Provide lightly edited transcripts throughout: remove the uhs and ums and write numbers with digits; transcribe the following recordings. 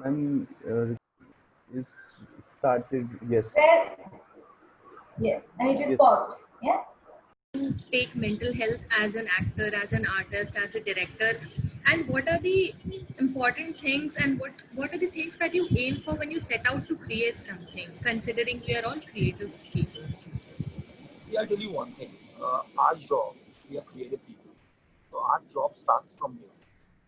Ma'am, is started. Yes. Where, yes, and it is Yes. paused. Yes. Take mental health as an actor, as an artist, as a director, and what are the important things, and what are the things that you aim for when you set out to create something, considering we are all creative people? See, I'll tell you one thing. Our job, we are creative people. So our job starts from here.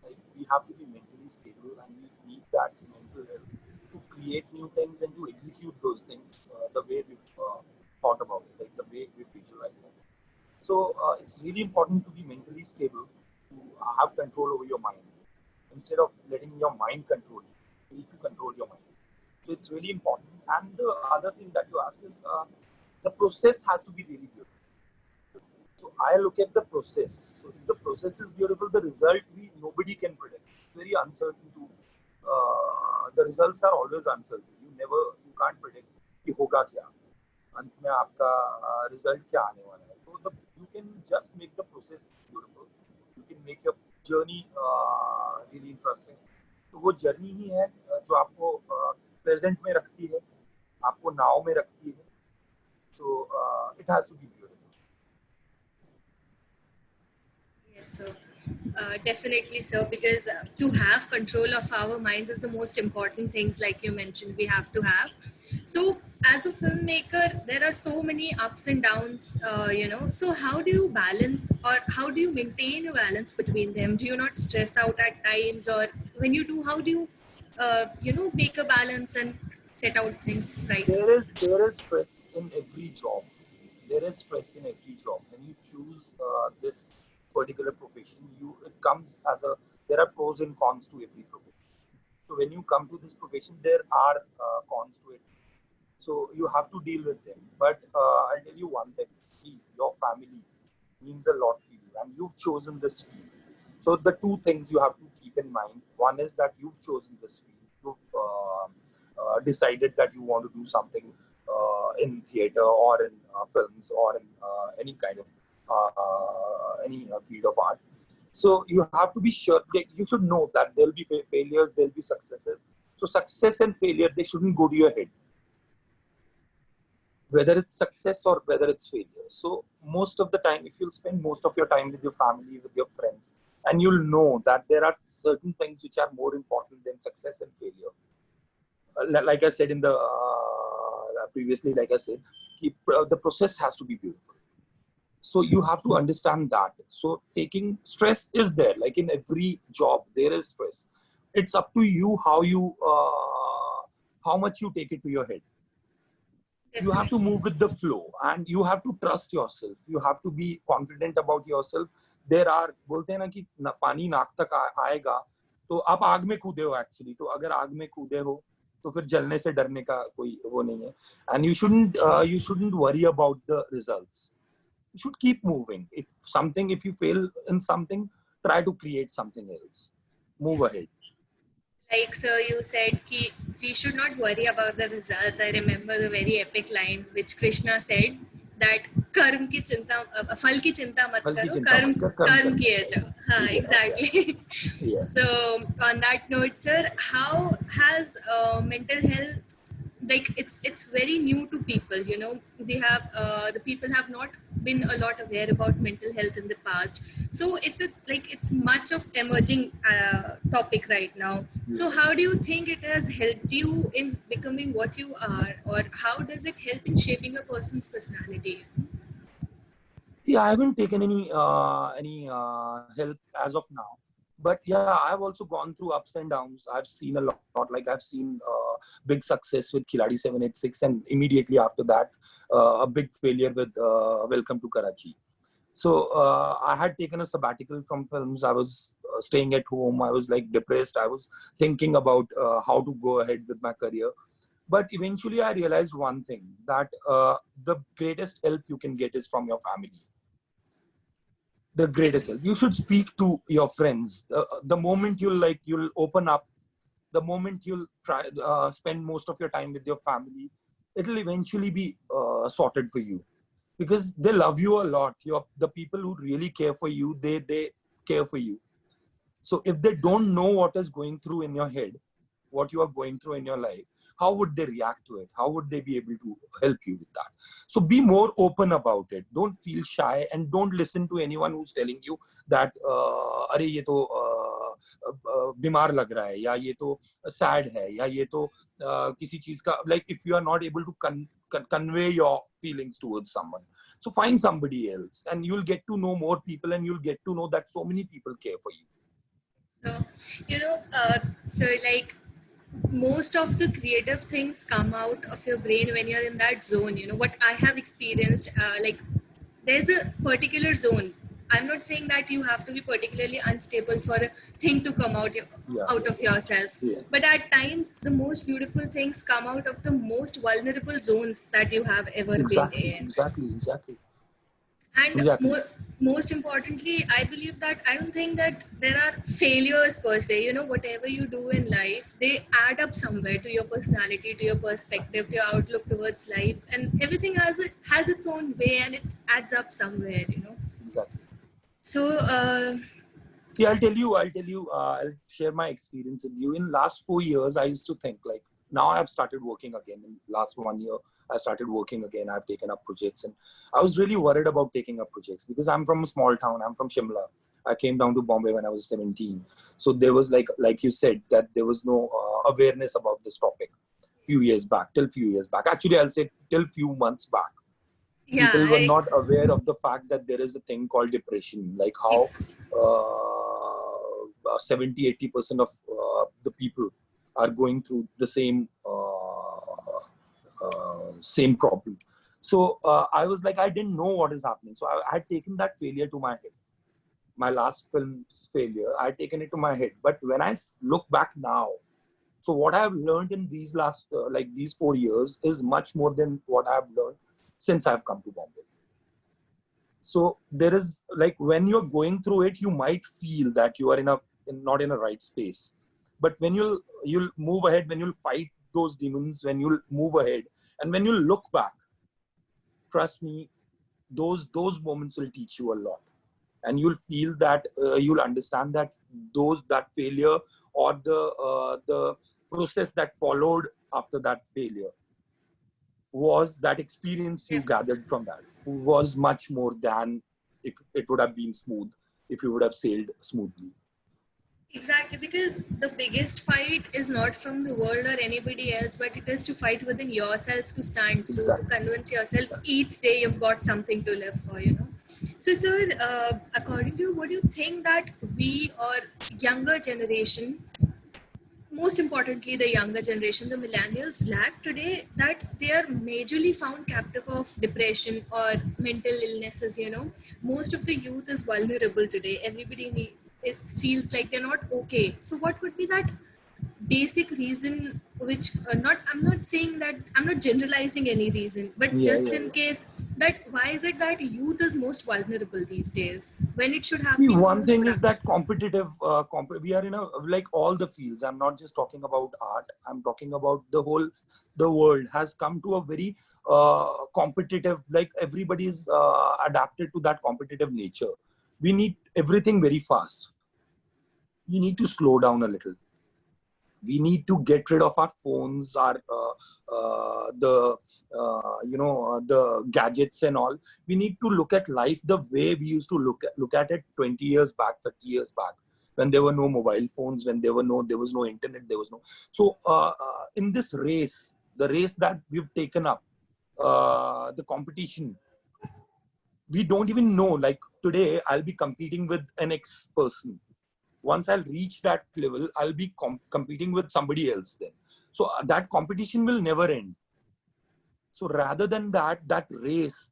Like we have to be mentally stable and we need that mental health to create new things and to execute those things the way we thought about it, like the way we visualize it. So it's really important to be mentally stable, to have control over your mind. Instead of letting your mind control you, you need to control your mind. So it's really important. And the other thing that you asked is the process has to be really beautiful. So I look at the process. So if the process is beautiful, the result nobody can predict. It's very uncertain to. The results are always uncertain. You can't predict कि होगा क्या, अंत में आपका result क्या आने वाला है. So you can just make the process beautiful. You can make your journey really interesting. तो वो journey ही है जो आपको present में रखती है, आपको now में रखती है. So it has to be beautiful. Yes, sir. Definitely, sir, because to have control of our minds is the most important things, like you mentioned, we have to have. So, as a filmmaker, there are so many ups and downs, So, how do you balance, or how do you maintain a balance between them? Do you not stress out at times, or when you do, how do you, make a balance and set out things right? There is stress in every job. There is stress in every job. When you choose this particular profession, there are pros and cons to every profession. So when you come to this profession, there are cons to it. So you have to deal with them. But I'll tell you one thing: see, your family means a lot to you, and you've chosen this field. So the two things you have to keep in mind: one is that you've chosen this field. You've decided that you want to do something in theater or in films or in any kind of any field of art. So you have to be sure that you should know that there'll be failures, there'll be successes. So success and failure, they shouldn't go to your head, whether it's success or whether it's failure. So most of the time, if you'll spend most of your time with your family, with your friends, and you'll know that there are certain things which are more important than success and failure. Like I said in the previously, like I said, the process has to be beautiful. So you have to understand that. So taking stress is there, like in every job, there is stress. It's up to you how much you take it to your head. You have to move with the flow and you have to trust yourself. You have to be confident about yourself. There are, बोलते हैं ना कि पानी नाक तक आएगा तो आप आग में कूदे हो एक्चुअली. तो अगर आग में कूदे हो तो फिर जलने से डरने का कोई वो नहीं है. And you shouldn't worry about the results. You should keep moving. If you fail in something, try to create something else. Move ahead. Like, sir, you said ki we should not worry about the results. I remember the very epic line which Krishna said, that कर्म की चिंता, फल की चिंता मत करो, कर्म किए जाओ. हाँ, exactly. Yeah. So on that note, sir, how has mental health, like it's very new to people, we have the people have not been a lot aware about mental health in the past. So if it's much of emerging topic right now, so how do you think it has helped you in becoming what you are, or how does it help in shaping a person's personality? See, I haven't taken any help as of now, but yeah, I've also gone through ups and downs. I've seen a lot. Like I've seen big success with Khiladi 786, and immediately after that, a big failure with Welcome to Karachi. So I had taken a sabbatical from films. I was staying at home. I was like depressed. I was thinking about how to go ahead with my career. But eventually I realized one thing, that the greatest help you can get is from your family. The greatest help. You should speak to your friends. The moment you'll open up, the moment you'll try spend most of your time with your family, it'll eventually be sorted for you, because they love you a lot. The people who really care for you, they care for you. So if they don't know what is going through in your head, what you are going through in your life, how would they react to it? How would they be able to help you with that? So be more open about it. Don't feel shy, and don't listen to anyone who's telling you that अरे ये तो बीमार लग रहा है, या ये तो sad है, या ये तो किसी चीज का, like if you are not able to convey your feelings towards someone, so find somebody else, and you'll get to know more people, and you'll get to know that so many people care for you. So like most of the creative things come out of your brain when you're in that zone. What I have experienced, like there's a particular zone. I'm not saying that you have to be particularly unstable for a thing to come out of yourself. Yeah. But at times, the most beautiful things come out of the most vulnerable zones that you have ever been in. Exactly. And Exactly. most importantly, I believe that I don't think that there are failures per se. Whatever you do in life, they add up somewhere to your personality, to your perspective, to your outlook towards life, and everything has its own way, and it adds up somewhere. Exactly. So See, I'll tell you, I'll share my experience with you. In last 4 years, I used to think like, now I've started working again. In last 1 year, I started working again. I've taken up projects, and I was really worried about taking up projects because I'm from a small town. I'm from Shimla. I came down to Bombay when I was 17. So there was like you said, that there was no awareness about this topic few years back. Actually, I'll say till few months back. yeah, People were not aware of the fact that there is a thing called depression, like how 70-80% of the people are going through the same problem. So I was like, I didn't know what is happening. So I had taken that failure to my head. My last film's failure, I had taken it to my head. But when I look back now, so what I have learned in these last these 4 years is much more than what I have learned since I've come to Bombay. So there is, like, when you're going through it, you might feel that you are not in a right space. But when you'll move ahead, when you'll fight those demons, when you'll move ahead, and when you look back, trust me, those moments will teach you a lot, and you'll feel that you'll understand that that failure, or the process that followed after that failure, was that experience you gathered from that was much more than if it would have been smooth, if you would have sailed smoothly. Exactly, because the biggest fight is not from the world or anybody else, but it is to fight within yourself, to stand through, to convince yourself each day you've got something to live for, So, sir, according to you, what do you think that we, or younger generation, most importantly the younger generation, the millennials, lack today, that they are majorly found captive of depression or mental illnesses? Most of the youth is vulnerable today. Everybody it feels like they're not okay. So what would be that basic reason, which I'm not saying that, I'm not generalizing any reason, but in case, that why is it that youth is most vulnerable these days when it should have been one thing is that competitive we are in like all the fields. I'm not just talking about art, I'm talking about the world has come to a very competitive, like everybody is adapted to that competitive nature. We need everything very fast. We need to slow down a little. We need to get rid of our phones, the gadgets and all. We need to look at life the way we used to look at it 20 years back, 30 years back, when there were no mobile phones, when there was no internet, So in this race, the race that we've taken up, the competition, we don't even know. Like today, I'll be competing with an X person. Once I'll reach that level, I'll be competing with somebody else then. So that competition will never end. So rather than that race,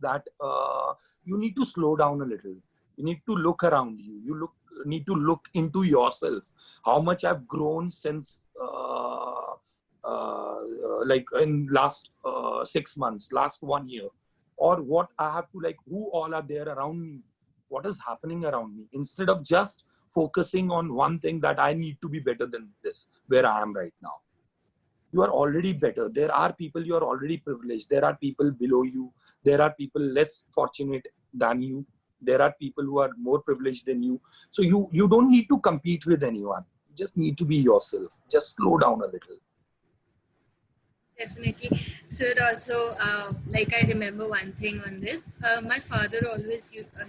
you need to slow down a little. You need to look around you. You need to look into yourself. How much I've grown since, like in last 6 months, last 1 year, or what I have to, like, who all are there around me? What is happening around me? Instead of just focusing on one thing, that I need to be better than this, where I am right now. You are already better. There are people, you are already privileged. There are people below you. There are people less fortunate than you. There are people who are more privileged than you. So you don't need to compete with anyone. just need to be yourself. Just slow down a little. Definitely. Sir, also, like I remember one thing on this. My father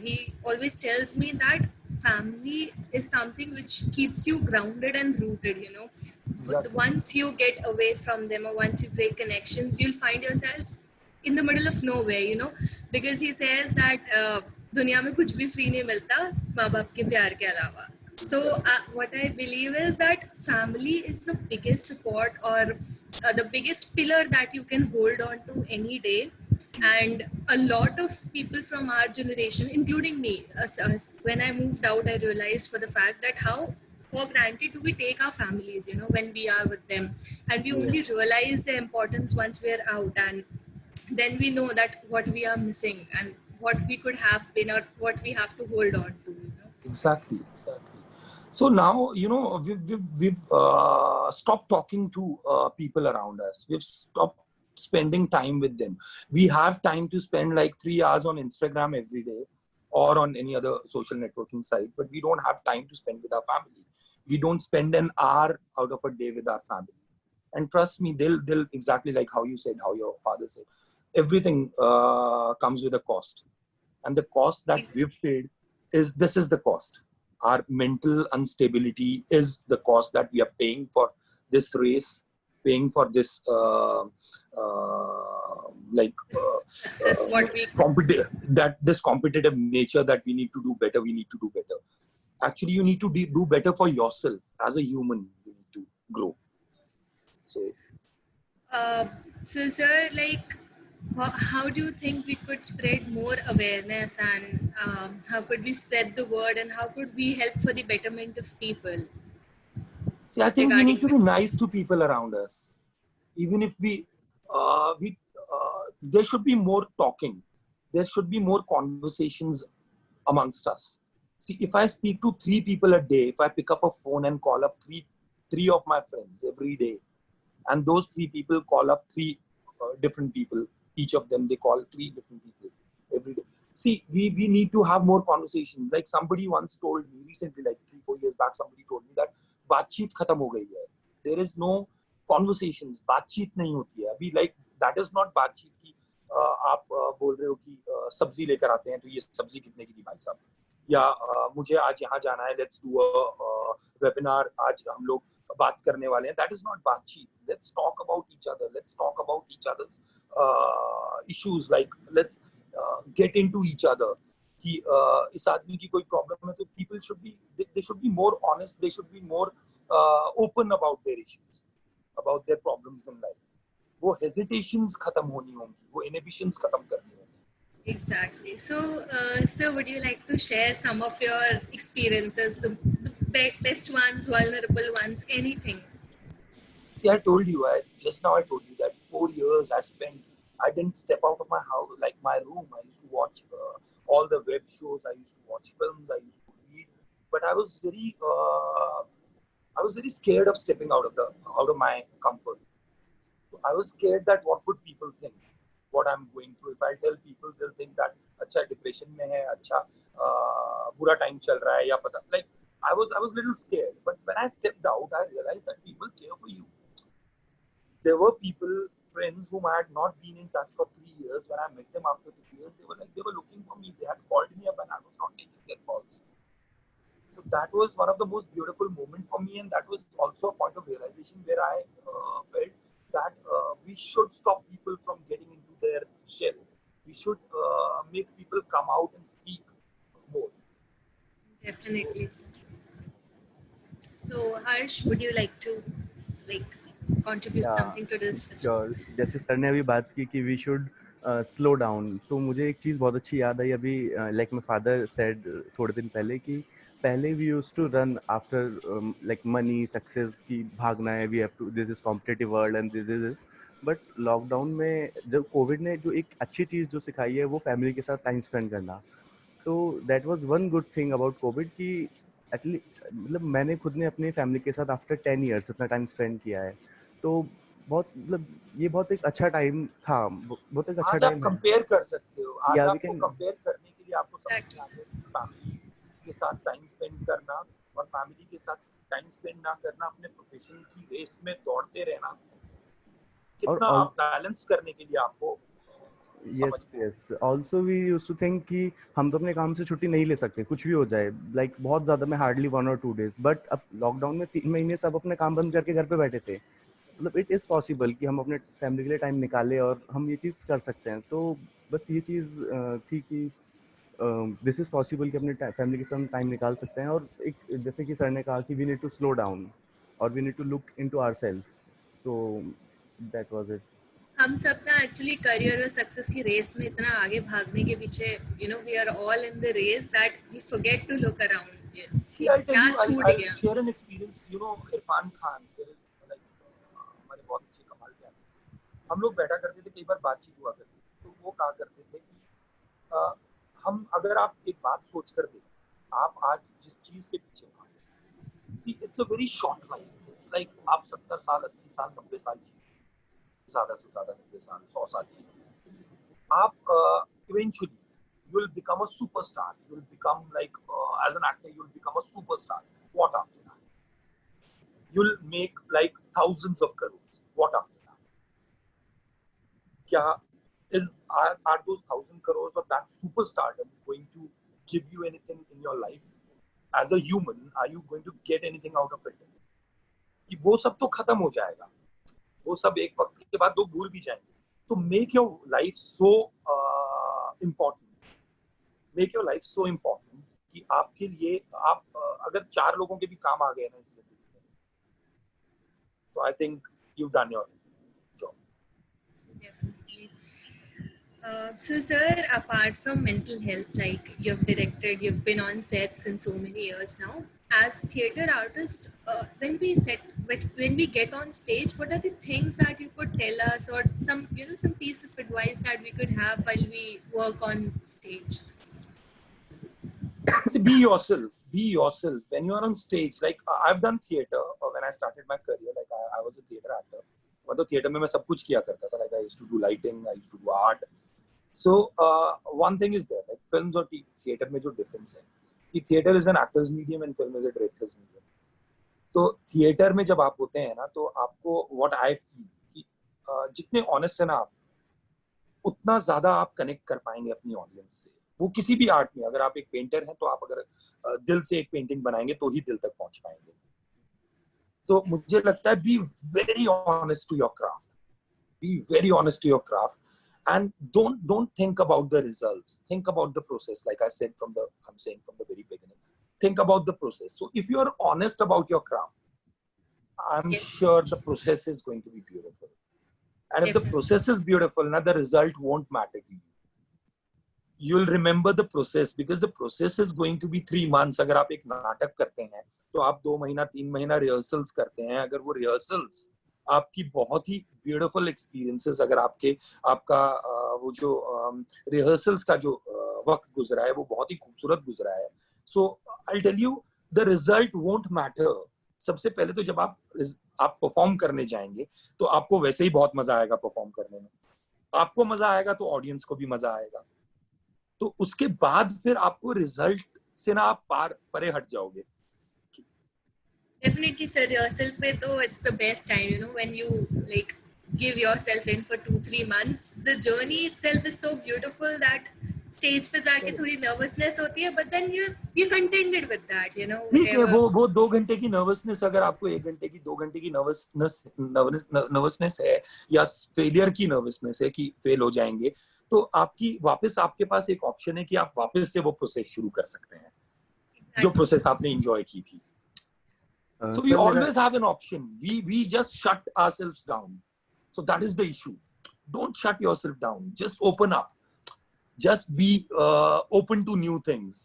he always tells me that family is something which keeps you grounded and rooted, you know. Exactly. Once you get away from them or once you break connections, you'll find yourself in the middle of nowhere, you know, because he says that दुनिया में कुछ भी free नहीं मिलता माँ बाप के प्यार के अलावा. So what I believe is that family is the biggest support or the biggest pillar that you can hold on to any day. And a lot of people from our generation, including me, when I moved out, I realized for the fact that how for granted do we take our families, you know, when we are with them, and we only realize the importance once we are out, and then we know that what we are missing and what we could have been or what we have to hold on to, you know. Exactly. So now, you know, we've stopped talking to people around us. We've stopped spending time with them. We have time to spend like 3 hours on Instagram every day or on any other social networking site, but we don't have time to spend with our family. We don't spend an hour out of a day with our family. And trust me, they'll exactly like how you said, how your father said, everything comes with a cost. And the cost that we've paid is the cost. Our mental instability is the cost that we are paying for this race, paying for this Success, what we this competitive nature that we need to do better. We need to do better. Actually, you need to do better for yourself as a human. You need to grow. So sir, like, how do you think we could spread more awareness, and how could we spread the word, and how could we help for the betterment of people? see, I think we need to be nice to people around us. Even if there should be more talking. There should be more conversations amongst us. See, if I speak to 3 people a day, if I pick up a phone and call up three of my friends every day, and those 3 people call up 3 different people, each of them, they call 3 different people every day. See, we need to have more conversations. Like somebody once told me recently, like 3-4 years back, somebody told me that बातचीत खत्म हो गई है. There is no conversations. बातचीत नहीं होती है अभी. Like that is not बातचीत की आप बोल रहे हो कि सब्जी लेकर आते हैं तो ये सब्जी कितने की थी भाई साहब, या मुझे आज यहाँ जाना है, let's do a webinar, आज हम लोग बात करने वाले हैं. That is not बातचीत. Let's talk about each other. Let's talk about each other's issues. Like let's get into each other. कि इस आदमी की कोई प्रॉब्लम है तो people should be they should be more honest. They should be more open about their issues, about their problems in life. वो hesitations खत्म होनी होंगी, वो inhibitions खत्म करनी होंगी. Exactly. So, sir, would you like to share some of your experiences, the best ones, vulnerable ones, anything? See, I told you, just now I told you that 4 years I didn't step out of my house, like my room. I used to watch all the web shows. I used to watch films. I used to read. But I was very scared of stepping out of my comfort. So I was scared that what would people think, what I'm going through. If I tell people, they'll think that अच्छा depression में है, अच्छा बुरा time चल रहा है या पता. Like I was little scared. But when I stepped out, I realized that people care for you. There were people, friends whom I had not been in touch for 3 years. When I met them after 3 years, they were looking for me. They had called me up and I was not taking their calls. So that was one of the most beautiful moments for me, and that was also a point of realization where I felt that we should stop people from getting into their shell. We should make people come out and speak more. Definitely. So, Harsh, would you like to contribute something to this? Sure. जैसे sir ने अभी बात की कि we should slow down, तो मुझे एक चीज़ बहुत अच्छी याद आई अभी. लाइक माय फादर सेड थोड़े दिन पहले कि पहले we use to run after like money success की भागना है, we have to, this is competitive world and this is. But lockdown में जब कोविड ने जो एक अच्छी चीज़ जो सिखाई है वो फैमिली के साथ टाइम स्पेंड करना. तो that was one good thing about Covid कि एटलीस्ट मतलब मैंने खुद ने अपनी फैमिली के साथ आफ्टर 10 years इतना टाइम स्पेंड किया है. तो बहुत मतलब ये बहुत एक अच्छा टाइम था, बहुत एक अच्छा टाइम है. कंपेयर कर सकते हो. आज Yeah, we आपको can- कंपेयर करने के लिए आपको समझना है फैमिली के साथ टाइम स्पेंड करना और फैमिली के साथ टाइम स्पेंड ना करना, अपने प्रोफेशन की रेस में दौड़ते रहना, और कितना आप बैलेंस करने के लिए आपको yes yes also we used to think कि हम तो अपने काम से छुट्टी नहीं ले सकते, कुछ भी हो जाए, लाइक बहुत ज़्यादा में हार्डली 1 और 2 days, बट अब लॉकडाउन में 3 महीने सब अपने काम बंद करके घर पे बैठे थे, मतलब इट इज़ पॉसिबल कि हम अपने फैमिली के लिए टाइम निकालें और हम ये चीज़ कर सकते हैं। तो बस ये चीज़ थी कि दिस इज़ पॉसिबल कि अपने फैमिली के साथ टाइम निकाल सकते हैं, और एक जैसे कि सर ने कहा कि we need to slow down और we need to look into ourselves, तो दैट वाज इट। हम सब ना एक्चुअली करियर और सक्सेस की रेस में इतना आगे भागने के पीछे, we are all in the race that we forget to look around See, कि I'll tell क्या you, छूट I'll गया। share an experience. Irfan Khan, there is like हमारे बहुत अच्छे कमाल के हैं। हम लोग बैठा करते थे, कई बार बातचीत हुआ करती थी, तो वो कहा करते थे कि हम अगर आप एक बात सोच कर देखें, आप आज जिस चीज के पीछे भागे, see, it's a very short life. It's like आप 70 साल, 80 साल, 90 साल जी, ज़्यादा से ज़्यादा 90 साल, 100 साल जी, आप eventually you will become a superstar. You will become like as an actor, you will become a superstar. What after that? You'll make like thousands of crores. What after that? Are those 1,000 crores or that superstardom going to give you anything in your life? As a human, are you going to get anything out of it? कि वो सब तो खत्म हो जाएगा, वो सब एक वक्त के बाद लोग भूल भी जाएंगे. So make your life so important. Make your life so important कि आपके लिए आप अगर 4 लोगों के भी काम आ गए ना इससे, तो I think you've done your job. Definitely. So sir, apart from mental health, like you've directed, you've been on set since so many years now. As theater artist, when we get on stage, what are the things that you could tell us, or some some piece of advice that we could have while we work on stage? So be yourself. Be yourself when you are on stage. Like I've done theater when I started my career. Like I was a theater actor. मतलब theater में मैं सब कुछ किया करता था. Like I used to do lighting, I used to do art. So one thing is there. Like films और theater में जो difference है, कि theater is an actor's medium and film is a director's medium. तो theater में जब आप होते हैं ना, तो आपको what I feel कि जितने honest है ना आप, उतना ज़्यादा आप connect कर पाएंगे अपनी audience से. वो किसी भी आर्ट में, अगर आप एक पेंटर हैं तो आप अगर दिल से एक पेंटिंग बनाएंगे तो ही दिल तक पहुंच पाएंगे. तो मुझे लगता है be very honest to your craft, be very honest to your craft, and don't think about the results, think about the process. Like I'm saying from the very beginning, think about the process. So if you are honest about your craft, I'm sure the process is going to be beautiful. And if the process is beautiful, now the result won't matter to you. You'll remember the process because the process is going to be 3 months. अगर आप एक नाटक करते हैं तो आप 2 महीना 3 महीना रिहर्सल्स करते हैं. अगर वो रिहर्सल्स आपकी बहुत ही ब्यूटीफुल एक्सपीरियंसेस, अगर आपका वो जो रिहर्सल्स का जो वक्त गुजरा है वो बहुत ही खूबसूरत गुजरा है, so I tell you the result won't matter. सबसे पहले तो जब आप परफॉर्म करने जाएंगे तो आपको वैसे ही बहुत मजा आएगा परफॉर्म करने में. आपको मजा आएगा तो ऑडियंस को भी मजा आएगा. तो उसके बाद फिर आपको रिजल्ट से ना आप परे हट जाओगे. Definitely, sir. Rehearsal पे तो it's the best time, when you like give yourself in for 2-3 months. The journey itself is so beautiful that stage पे जाके थोड़ी nervousness होती है, but then you're contented with that, ठीक है, वो 2 घंटे की नर्वसनेस अगर आपको 1 घंटे की 2 घंटे की नर्वसनेस है या फेलियर की नर्वसनेस है कि फेल हो जाएंगे, तो आपके पास एक ऑप्शन है कि आप वापस से वो प्रोसेस शुरू कर सकते हैं जो प्रोसेस आपने एंजॉय की थी. So we always have an option. We just shut ourselves down. So that is the issue. Don't shut yourself down. Just open up. Just be open to new things.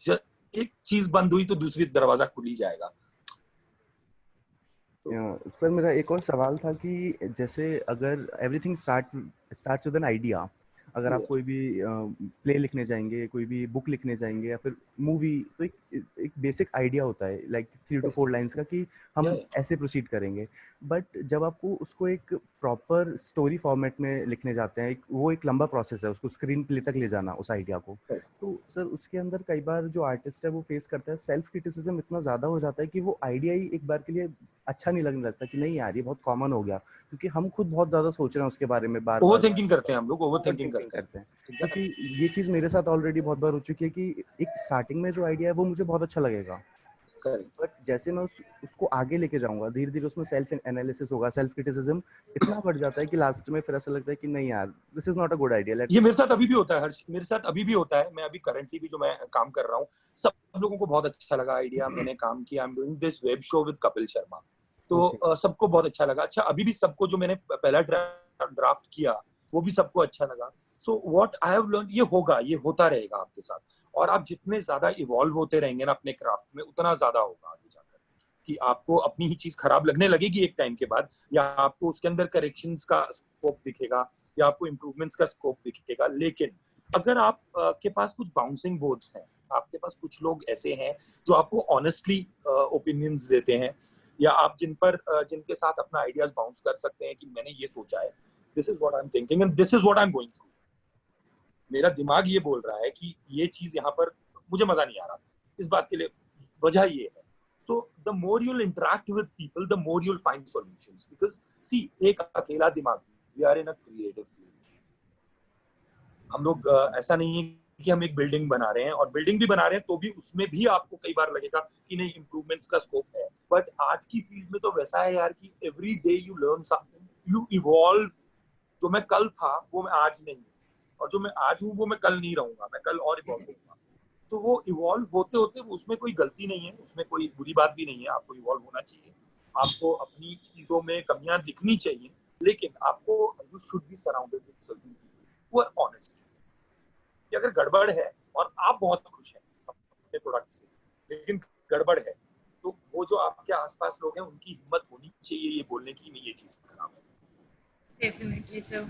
एक चीज बंद हुई तो दूसरी दरवाजा खुल ही जाएगा. सर मेरा एक और सवाल था कि जैसे अगर everything starts with an idea, अगर आप कोई भी प्ले लिखने जाएंगे, कोई भी बुक लिखने जाएंगे या फिर मूवी, तो एक बेसिक आइडिया होता है लाइक 3 to 4 लाइंस का कि हम ऐसे प्रोसीड करेंगे। बट जब आपको उसको एक प्रॉपर स्टोरी फॉर्मेट में लिखने जाते हैं, वो एक लंबा प्रोसेस है उसको स्क्रीन प्ले तक ले जाना उस आइडिया को। तो सर उसके अंदर कई बार जो आर्टिस्ट है वो फेस करता है सेल्फ क्रिटिसिज्म इतना ज़्यादा हो जाता है कि वो आइडिया ही एक बार के लिए अच्छा नहीं लगने लगता कि नहीं यार ये बहुत कॉमन हो गया, क्योंकि हम खुद बहुत ज़्यादा सोच रहे हैं उसके बारे में, बार ओवर थिंकिंग करते हैं हम लोग, ओवर थिंकिंग करते हैं। क्योंकि ये चीज़ मेरे साथ ऑलरेडी बहुत बार हो चुकी है कि एक स्टार्टिंग में जो आइडिया है वो मुझे बहुत अच्छा लगेगा, बट जैसे मैं उसको आगे लेके जाऊंगा धीरे धीरे उसमें सेल्फ एनालिसिस होगा, सेल्फ क्रिटिसिज्म इतना बढ़ जाता है कि लास्ट में फिर ऐसा लगता है कि नहीं यार this is not a good idea. ये मेरे साथ अभी भी होता है हर्ष, मेरे साथ अभी भी होता है। मैं अभी करंटली भी जो मैं काम कर रहा हूँ, सब लोगों को बहुत अच्छा लगा आइडिया, मैंने काम किया, I am doing this web show with Kapil Sharma, तो सबको बहुत अच्छा लगा। अच्छा अभी भी सबको जो मैंने पहला ड्राफ्ट किया वो भी सबको अच्छा लगा। So what I have learn, ये होगा, ये होता रहेगा आपके साथ, और आप जितने ज्यादा इवॉल्व होते रहेंगे ना अपने क्राफ्ट में, उतना ज्यादा होगा आगे जाकर कि आपको अपनी ही चीज खराब लगने लगेगी एक टाइम के बाद, या आपको उसके अंदर करेक्शंस का स्कोप दिखेगा, या आपको इम्प्रूवमेंट्स का स्कोप दिखेगा। लेकिन अगर आप के पास कुछ बाउंसिंग बोर्ड्स हैं, आपके पास कुछ लोग ऐसे हैं जो आपको ऑनेस्टली ओपिनियंस देते हैं, या आप जिनके साथ अपना आइडियाज बाउंस कर सकते हैं कि मैंने ये सोचा है, this is what I am thinking and this is what I am going through, मेरा दिमाग ये बोल रहा है कि ये चीज यहाँ पर मुझे मजा नहीं आ रहा, इस बात के लिए वजह ये है। So the more you'll interact with people, the more you'll find solutions. Because see, एक अकेला दिमाग, we are in a creative field. हम लोग ऐसा नहीं है कि हम एक बिल्डिंग बना रहे हैं, और बिल्डिंग भी बना रहे हैं तो भी उसमें भी आपको कई बार लगेगा कि नहीं इम्प्रूवमेंट्स का स्कोप है। बट आर्ट की फील्ड में तो वैसा है यार कि every day you learn something, you evolve. जो मैं कल था वो मैं आज नहीं हूँ, और जो मैं आज हूँ वो मैं कल नहीं रहूंगा, मैं कल और इवॉल्व होऊंगा। तो वो इवॉल्व होते होते उसमें कोई गलती नहीं है, उसमें कोई बुरी बात भी नहीं है। आपको इवॉल्व होना चाहिए, आपको अपनी चीजों में कमियां दिखनी चाहिए, लेकिन आपको you should be surrounded with certain people who are honest. कि अगर गड़बड़ है और आप बहुत खुश हैं अपने प्रोडक्ट से, लेकिन गड़बड़ है, तो वो जो आपके आसपास लोग हैं उनकी हिम्मत होनी चाहिए ये बोलने की नहीं ये चीज खराब है। Definitely sir.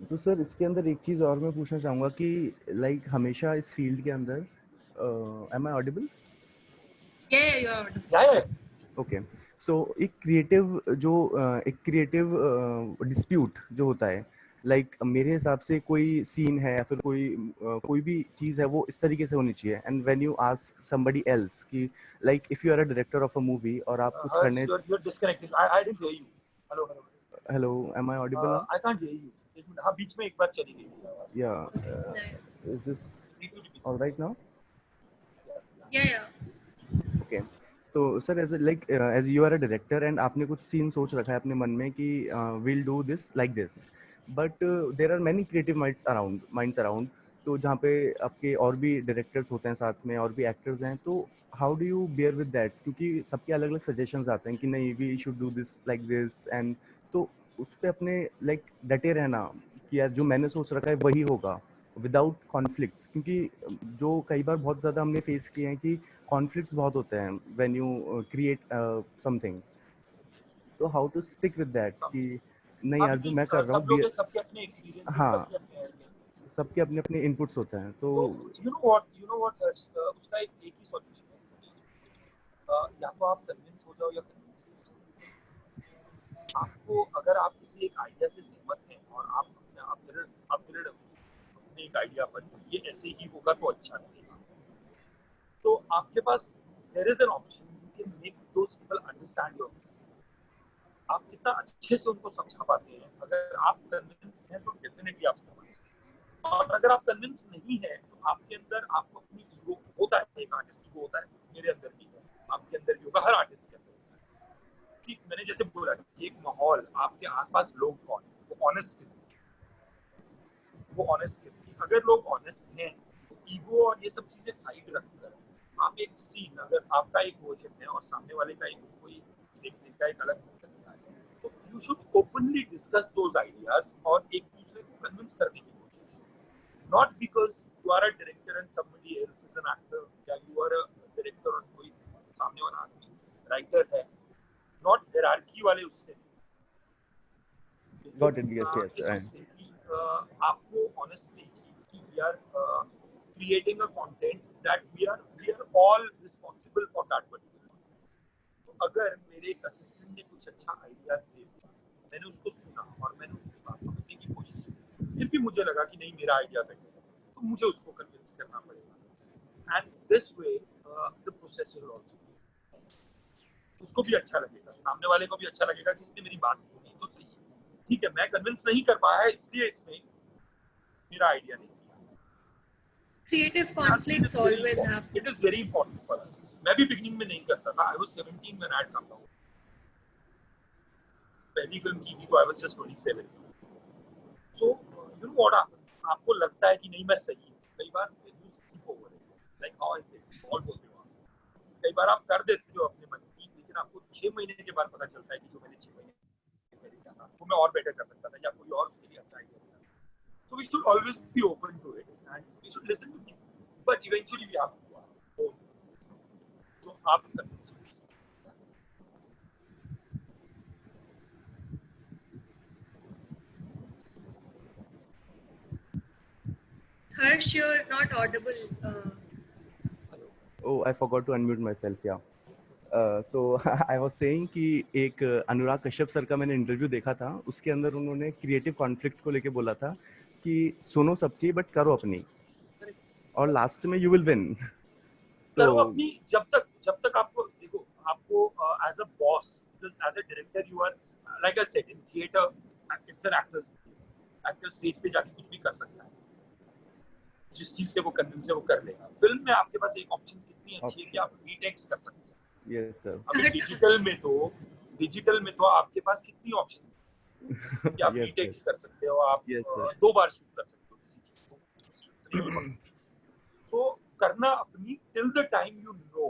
तो सर इसके अंदर एक चीज़ और मैं पूछना चाहूँगा कि लाइक हमेशा इस फील्ड के अंदर am I audible? Yeah, you are audible. Yeah. Okay, so एक क्रिएटिव डिस्प्यूट जो होता है, लाइक मेरे हिसाब से कोई सीन है या फिर कोई भी चीज़ है वो इस तरीके से होनी चाहिए, and when you ask somebody else कि like if you are a director of a movie और आप कुछ करने। You're disconnected. I didn't hear you. Hello, hello. Hello, am I audible now? I can't hear you. हाँ बीच में एक बार चली गई थी आवाज। या No. Is this alright now? Yeah, yeah. Okay, तो sir as you are a director and आपने कुछ सीन सोच रखा है अपने मन में कि will do this like this, but there are many creative minds around, तो जहाँ पे आपके और भी डायरेक्टर्स होते हैं साथ में और भी एक्टर्स हैं, तो how do you bear with that, क्योंकि सबके अलग अलग सजेशंस आते हैं कि नहीं we should do this like this, and तो उस पर अपने लाइक डटे रहना कि यार जो मैंने सोच रखा है वही होगा विदाउट कॉन्फ्लिक्ट्स, क्योंकि जो कई बार बहुत ज़्यादा हमने फेस किए हैं कि कॉन्फ्लिक्ट्स बहुत होते हैं व्हेन यू क्रिएट समथिंग, तो how to stick with that कि नहीं यार जो मैं कर रहा सब लोग हूँ। सबके अपने एक्सपीरियंसेस, हाँ, सबके अपने अपने इनपुट्स होते हैं, तो यू नो व्हाट उसका एक ही सॉल्यूशन है, या तो आप कन्विंस हो जाओ या कन्विंस नहीं हो जाओ। आपको अगर आप किसी एक आइडिया से सहमत हैं और आप दृढ़ अपने एक आइडिया पर ये ऐसे ही होगा तो अच्छा लगेगा, तो आपके पास there is an option, you can make those people understand your. आप कितना अच्छे से उनको समझा पाते हैं, अगर आप कन्विंस हैं तो डेफिनेटली आप समझ, और अगर आप कन्विंस नहीं है तो आपके अंदर आपको अपनी ईगो होता है, एक आर्टिस्ट की ईगो होता है, मेरे अंदर भी है, आपके अंदर भी होगा, हर आर्टिस्ट के अंदर होता है। ठीक मैंने जैसे बोला कि एक माहौल, आपके आसपास लोग कौन है, वो ऑनेस्ट कितने, अगर लोग ऑनेस्ट हैं तो ईगो और ये सब चीजें साइड रखकर आप एक सीन, अगर आपका एक वर्जन है और सामने वाले का एक उसको देखने का एक अलग नजरिया है, तो you should openly discuss those ideas और एक दूसरे को कन्विंस करने की कोशिश, not because you are a director and somebody else is an actor, या यू आर अ डायरेक्टर और कोई सामने वाला आदमी राइटर है, नॉट हायरार्की वाले उससे। Got it, yes yes, honestly we are creating a content that we are all responsible for that particular. तो अगर मेरे एक असिस्टेंट ने कुछ अच्छा आइडिया दे दिया, मैंने उसको सुना और मैंने उसकी बात समझने की कोशिश की, फिर भी मुझे लगा कि नहीं मेरा आइडिया बेटर है, तो मुझे उसको कन्विंस करना पड़ेगा। And this way the process will also, उसको भी अच्छा लगेगा, सामने वाले को भी अच्छा लगेगा कि इसने मेरी बात सुनी तो सही है, ठीक है मैं कन्विंस नहीं कर पाया इसलिए इसने मेरा आइडिया नहीं दिया। Creative conflicts always happen. It is very important for us. मैं भी बिगनिंग में नहीं करता था। I was 17 when I had come down. पहली फिल्म की थी तो I was just 27. So you know what happens? आपको लगता है कि नहीं मैं सही हूँ, कई बार you skip over it. Like how I said, all बोलते हो आप। कई बार आप कर देते हो अपने मन की, लेकिन आपको 6 महीने के बाद पता चलता है कि जो मैंने 6 महीने पहले किया था वो मैं और बेटर कर सकता था या कोई और उसके लिए अच्छा आइडिया था। So we should always be open to it and we should listen to people. But eventually we have to do our own. So आप convince हो। Harsh, you're not audible. Oh, I forgot to unmute myself. Yeah. So I was saying कि एक Anurag Kashyap sir का मैंने interview देखा था, उसके अंदर उन्होंने क्रिएटिव कॉन्फ्लिक्ट को लेके बोला था कि सुनो सबकी बट करो अपनी, और लास्ट में यू विल विन। करो अपनी जब तक आपको देखो, आपको as a boss, as a director you are like I said in theatre it's an actor stage पे जाके कुछ भी कर सकता है, जिस चीज से वो कन्विंस है वो कर लेगा। फिल्म में आपके पास एक ऑप्शन कितनी अच्छी है कि आप रीटेक्स कर सकते हैं। Yes sir. अभी डिजिटल में तो आपके पास कितनी ऑप्शन है कि आप रीटेक्स कर सकते हो, आप 2 बार शूट कर सकते हो किसी चीज को। तो करना अपनी till the time you know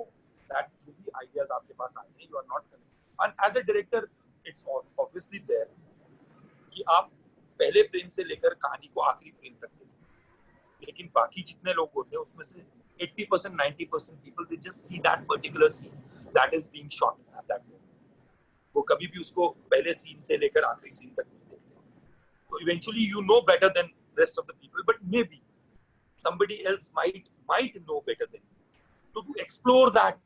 that जो भी आइडियाज आपके पास आए हैं you are not correct. And as a director it's obviously there कि आप पहले फ्रेम से लेकर कहानी को आखिरी फ्रेम तक देखते हैं, लेकिन बाकी जितने लोग होते हैं उसमें से 80% 90% people they just see that particular seen that is being shot at that moment. वो कभी भी उसको पहले सीन से लेकर आखिरी सीन तक नहीं देखते। तो eventually you know better than rest of the people, but may be somebody else might know better than you. So to explore that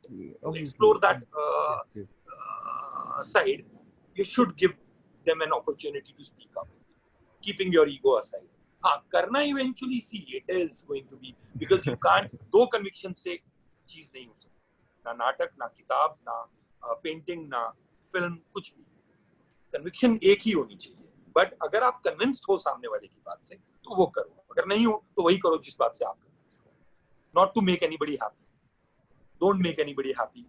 side, you should give them an opportunity to speak up, keeping your ego aside. हाँ करना eventually, see it is going to be, because you can't दो conviction से चीज नहीं हो सकती, ना नाटक ना किताब ना पेंटिंग ना फिल्म, कुछ भी कन्विक्शन एक ही होनी चाहिए। बट अगर आप कन्विंस्ड हो सामने वाले की बात से तो वो करो, अगर नहीं हो तो वही करो जिस बात से आप कन्विंस्ड हो। Not to make anybody happy, don't make anybody happy.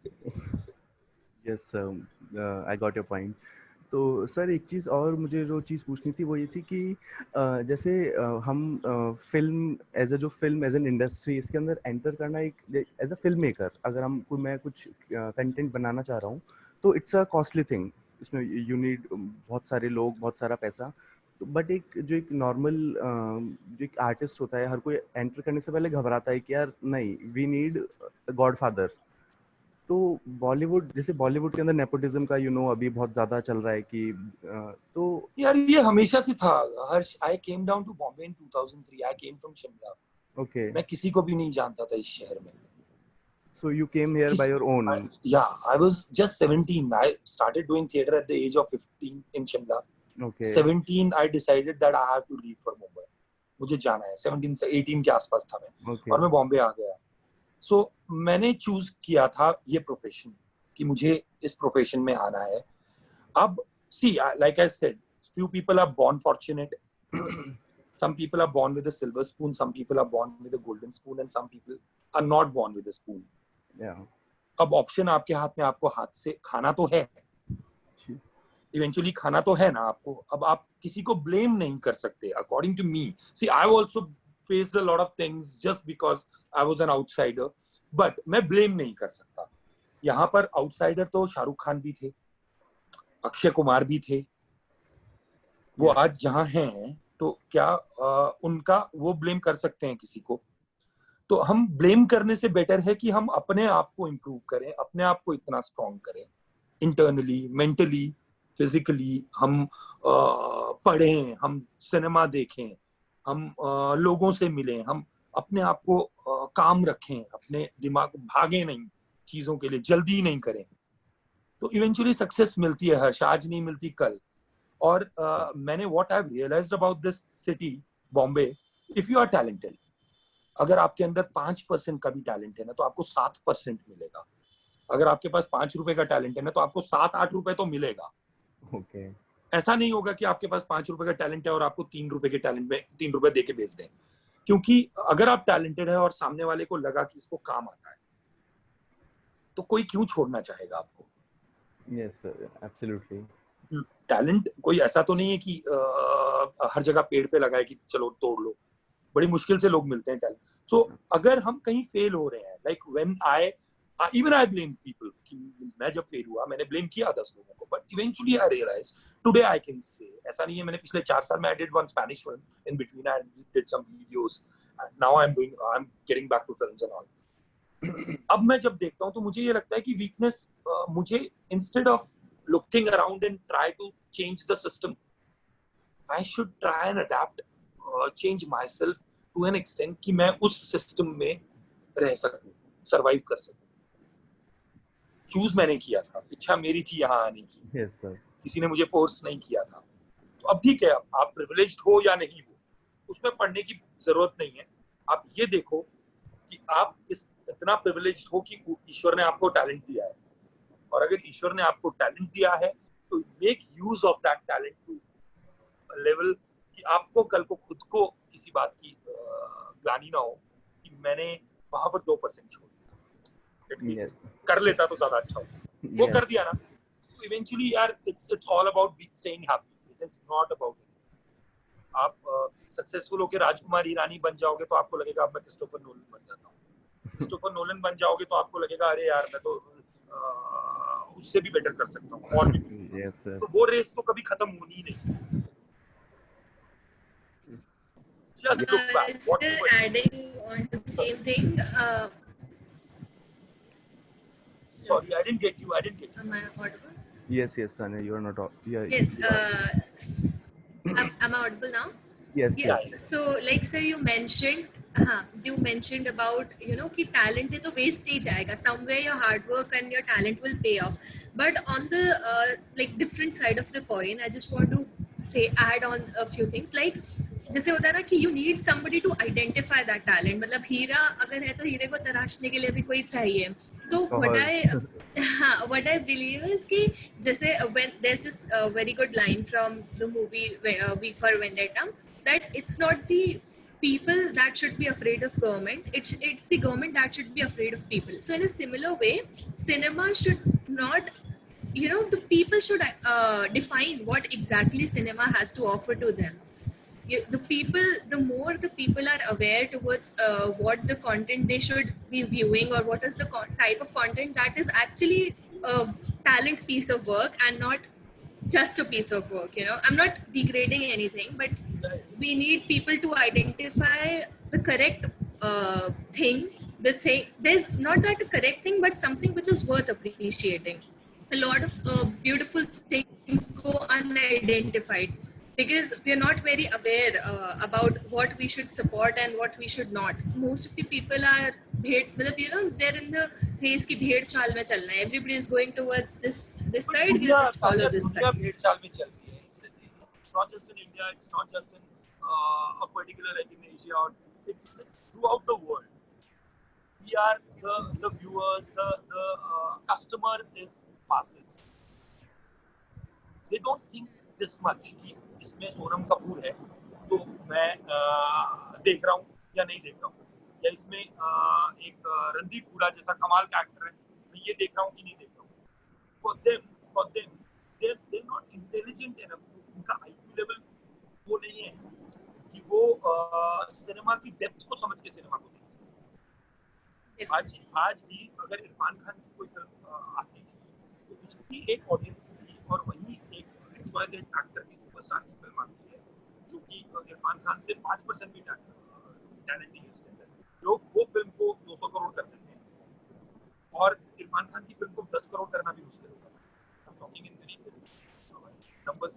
Yes I got your point. तो सर एक चीज़ और मुझे जो चीज़ पूछनी थी वो ये थी कि जैसे हम फिल्म एज एन इंडस्ट्री इसके अंदर एंटर करना, एक एज अ फिल्म मेकर अगर मैं कुछ कंटेंट बनाना चाह रहा हूँ तो इट्स अ कॉस्टली थिंग, इसमें यू नीड बहुत सारे लोग, बहुत सारा पैसा। बट एक नॉर्मल जो एक आर्टिस्ट होता है, हर कोई एंटर करने से पहले घबराता है कि यार नहीं, वी नीड गॉडफादर। तो बॉलीवुड के अंदर नेपोटिज्म का अभी बहुत ज्यादा चल रहा है कि तो यार ये हमेशा से था। Harsh, I came down to Bombay in 2003। I came from Shimla. Okay. मैं किसी को भी नहीं जानता था इस शहर में। So you came here by your own? I was just 17. I started doing theater at the age of 15 in Shimla. Okay. 17 I decided that I have to leave for Mumbai. मुझे जाना है। 17 से 18 के आसपास था मैं। Okay. और मैं बॉम्बे आ गया। So मैंने चूज किया था ये प्रोफेशन कि मुझे इस प्रोफेशन में आना है। अब see, like I said, few people are born fortunate. Some people are born with a silver spoon. Some people are born with a golden spoon, and some people are not born with a spoon. अब option आपके हाथ में, आपको हाथ से खाना तो है, इवेंचुअली खाना तो है ना आपको। अब आप किसी को ब्लेम नहीं कर सकते। According to me, see I also faced a lot of things just because I was an outsider, but मैं ब्लेम नहीं कर सकता। यहाँ पर आउटसाइडर तो शाहरुख खान भी थे, अक्षय कुमार भी थे। वो आज जहाँ हैं तो क्या उनका वो ब्लेम कर सकते हैं किसी को? तो हम ब्लेम करने से बेटर है कि हम अपने आप को इम्प्रूव करें, अपने आप को इतना स्ट्रॉन्ग करें, इंटरनली, मेंटली, फिजिकली। हम पढ़ें, हम सिनेमा देखें, हम लोगों से मिलें, हम अपने आप को काम रखें, अपने दिमाग भागे नहीं चीजों के लिए, जल्दी नहीं करें, तो इवेंचुअली सक्सेस मिलती है हर्ष, आज नहीं मिलती कल। और मैंने what I have realised about this city Bombay, if you are talented, अगर आपके अंदर 5% का भी टैलेंट है ना तो आपको 7% मिलेगा। अगर आपके पास 5 रुपए का टैलेंट है ना तो आपको 7-8 रुपए तो मिलेगा। ओके। ऐसा नहीं होगा कि आपके पास 5 रुपए का टैलेंट है और आपको 3 रुपए के टैलेंट में 3 रुपए दे के बेच दें। क्योंकि अगर आप टैलेंटेड है और सामने वाले को लगा कि इसको काम आता है तो कोई क्यों छोड़ना चाहेगा आपको। Yes sir, absolutely. टैलेंट कोई ऐसा तो नहीं है कि हर जगह पेड़ पे लगाए कि चलो तोड़ लो, बड़ी मुश्किल से लोग मिलते हैं टैलेंट। सो अगर हम कहीं फेल हो रहे हैं, like when I even I blame people, कि मैं जब फेल हुआ मैंने ब्लेम किया 10 लोगों को, but eventually I realise today I can say, ऐसा नहीं है, मैंने पिछले 4 साल में I did one Spanish film, in between I did some videos, now I am getting back to films and all. अब मैं जब देखता हूँ तो मुझे ये लगता है कि वीकनेस मुझे, instead of looking around and try to change the system, I should try and adapt, change myself to an extent कि मैं उस system में रह सकूं, survive कर सकूं। चूज मैंने किया था, इच्छा मेरी थी यहाँ आने की, यस सर। किसी ने मुझे फोर्स नहीं किया था। तो अब ठीक है, आप प्रिविलेज्ड हो या नहीं हो उसमें पढ़ने की जरूरत नहीं है। आप ये देखो कि आप इतना प्रिविलेज्ड हो कि ईश्वर ने आपको टैलेंट दिया है, और अगर ईश्वर ने आपको टैलेंट दिया है तो make use of that talent to level कि आपको कल को खुद को किसी बात की ग्लानि ना हो कि मैंने वहां पर 2% छोड़ दिया, कर लेता तो ज्यादा अच्छा होता। वो कर दिया ना तो इवेंचुअली यार it's all about staying happy, it is not about. आप सक्सेसफुल होकर राजकुमार ईरानी बन जाओगे तो आपको लगेगा अब मैं क्रिस्टोफर नोलन बन जाता हूँ। क्रिस्टोफर नोलन बन जाओगे तो आपको लगेगा अरे यार मैं तो उससे भी बेटर कर सकता हूँ, और भी yes, तो वो रेस तो कभी खत्म होनी नहीं। Just look back. What Still you were adding on to the same thing. Sorry, I didn't get you. I didn't get you. Am I audible? yes, Tanya, you are not. Yeah, Yes. you are. Am I audible now? Yes, Yeah. yes. So, like sir, you mentioned about कि talent है तो waste नहीं जाएगा. Somewhere your hard work and your talent will pay off. But on the like different side of the coin, I just want to add on a few things. Like जैसे होता है ना कि you need somebody to identify that talent. मतलब हीरा अगर है तो हीरे को तराशने के लिए भी कोई चाहिए. So what I believe is कि जैसे when there's this very good line from the movie V for Vendetta, that it's not the people that should be afraid of government, it's the government that should be afraid of people. So in a similar way, cinema should not, the people should define what exactly cinema has to offer to them. The more the people are aware towards what the content they should be viewing, or what is the type of content that is actually a talent piece of work and not just a piece of work. I'm not degrading anything, but we need people to identify the correct thing. There's not that correct thing, but something which is worth appreciating. A lot of beautiful things go unidentified because we are not very aware about what we should support and what we should not. Most of the people are they're in the race की भेड़ चाल में चलना है. Everybody is going towards this side, we'll just follow this side. भेड़ चाल में चल रही है. It's not just in India, it's not just in a particular like in Asia, or it's throughout the world. We are the viewers, the customer is masses. They don't think this much कि इसमें सोनम कपूर है तो मैं देख रहा हूँ या नहीं देख रहा हूँ, या इसमें एक रणदीप हुडा जैसा कमाल का एक्टर है मैं ये देख रहा हूँ कि नहीं देख रहा हूँ. For them, they're not intelligent enough. उनका IQ लेवल वो नहीं है कि वो सिनेमा की डेप्थ को समझ के सिनेमा को देखें. आज भी अगर इरफान खान की कोई फिल्म आती थी तो उसकी एक ऑडियंस थी, और वही एक XYZ एक्टर की सुपरस्टार की फिल्म आती है जो कि इरफान खान से 5% भी टैलेंट नहीं है उसके अंदर, लोग वो फिल्म को 200 करोड़ कर देते हैं, और इरफान खान की फिल्म को 10 करोड़ करना भी मुश्किल होता है. Talking in very business numbers.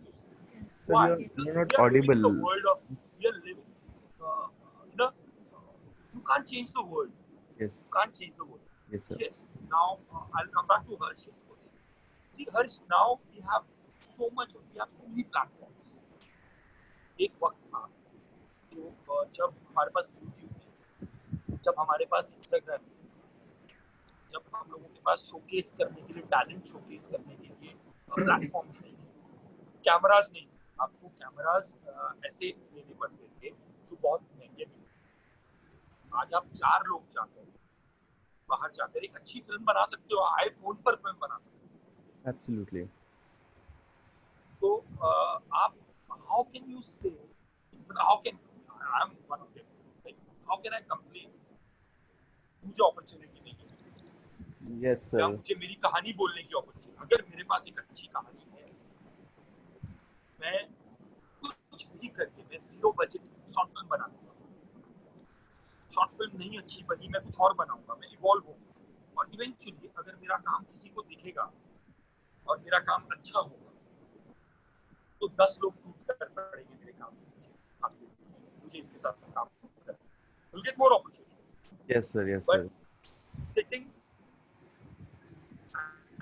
You're not audible. The world of we are living. can't change the world. Yes. You can't change the world. Yes, sir. Yes. Now I'll come back to Harsh's question. See, Harsh, now we have so many platforms. एक वक्त था जो जब हमारे पास YouTube है, जब हमारे पास Instagram है, जब हम लोगों के पास शोकेस करने के लिए, टैलेंट शोकेस करने के लिए प्लेटफॉर्म्स नहीं थे, कैमरास नहीं, आपको कैमरास ऐसे लेने पड़ते थे जो बहुत महंगे मिलते। आज आप 4 लोग जाकर बाहर जाकर एक अच्छी फिल्म बना सकते हो, आईफोन पर फिल्म बना सकते हो। Absolutely. तो आप how can you say, how can I'm one of them, like how can I complain? मुझे अपॉर्चुनिटी नहीं है, Yes, या sir. मुझे मेरी कहानी बोलने की अपॉर्चुनिटी, अगर मेरे पास एक अच्छी कहानी है, मैं कुछ भी करके मैं 0 बजट शॉर्ट फिल्म बना दूंगा। शॉर्ट फिल्म नहीं अच्छी बनी, मैं कुछ और बनाऊंगा, मैं इवॉल्व होऊंगा, और इवेंचुअली अगर मेरा काम किसी को दिखेगा और मेरा काम अच्छा होगा तो 10 लोग टूट कर पड़ेंगे मेरे काम के पीछे, आप मुझे इसके साथ काम करना, will get more opportunity. Yes, sir. Yes, But sir. sitting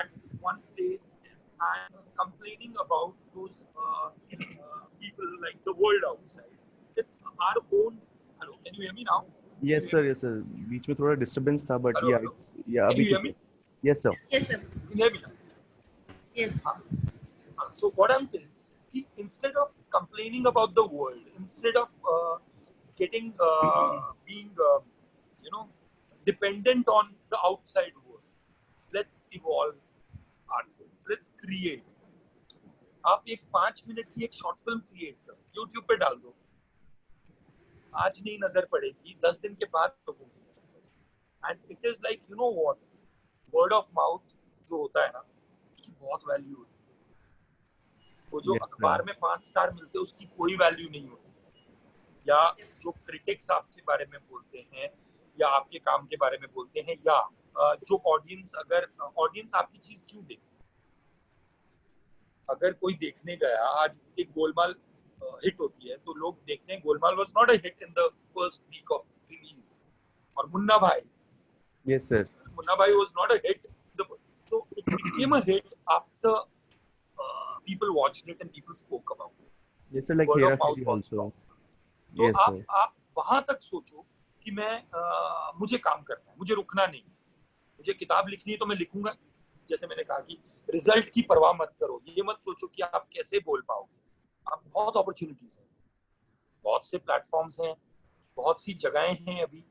at one place and complaining about those people, like the world outside, it's our own. Hello, can you hear me now? Yes, sir. Yes, sir. बीच में थोड़ा disturbance था, but Hello, yeah, hello. yeah. Can अभी you hear ठीक me? है. Yes, sir. Yes, sir. Can you hear me now? Yes. So what I'm saying, instead of complaining about the world, instead of getting being dependent on the outside world, let's evolve ourselves. Let's create. आप एक 5 minute की एक short film create करो, YouTube पे डाल दो, आज नहीं नजर पड़ेगी, 10 दिन के बाद लोगों को नजर पड़ेगी। And it is like, you know what, word of mouth जो होता है ना, उसकी बहुत वैल्यू होती है। वो जो Yes, अखबार sir. में 5 स्टार मिलते हैं उसकी कोई वैल्यू नहीं होती, या जो क्रिटिक्स आपके बारे में बोलते हैं या आपके काम के बारे में बोलते हैं, या जो ऑडियंस, अगर ऑडियंस आपकी चीज क्यों देखे, अगर कोई देखने गया, आज एक गोलमाल हिट होती है तो लोग देखते हैं, Golmaal was not a hit in the first week of release, और मुन्ना भाई Yes, sir. was not a hit. So it became a hit after people watched it and people spoke about it. Yes, sir. Like Word of Hera mouth Fairy बहुत also. strong. तो Yes, sir. आप वहां तक सोचो कि मैं मुझे काम करना है, मुझे रुकना नहीं, मुझे किताब लिखनी है तो मैं लिखूंगा। जैसे मैंने कहा कि रिजल्ट की परवाह मत करो, ये मत सोचो कि आप कैसे बोल पाओगे। आप बहुत अपॉर्चुनिटीज हैं, बहुत से प्लेटफॉर्म्स हैं, बहुत सी जगहें हैं अभी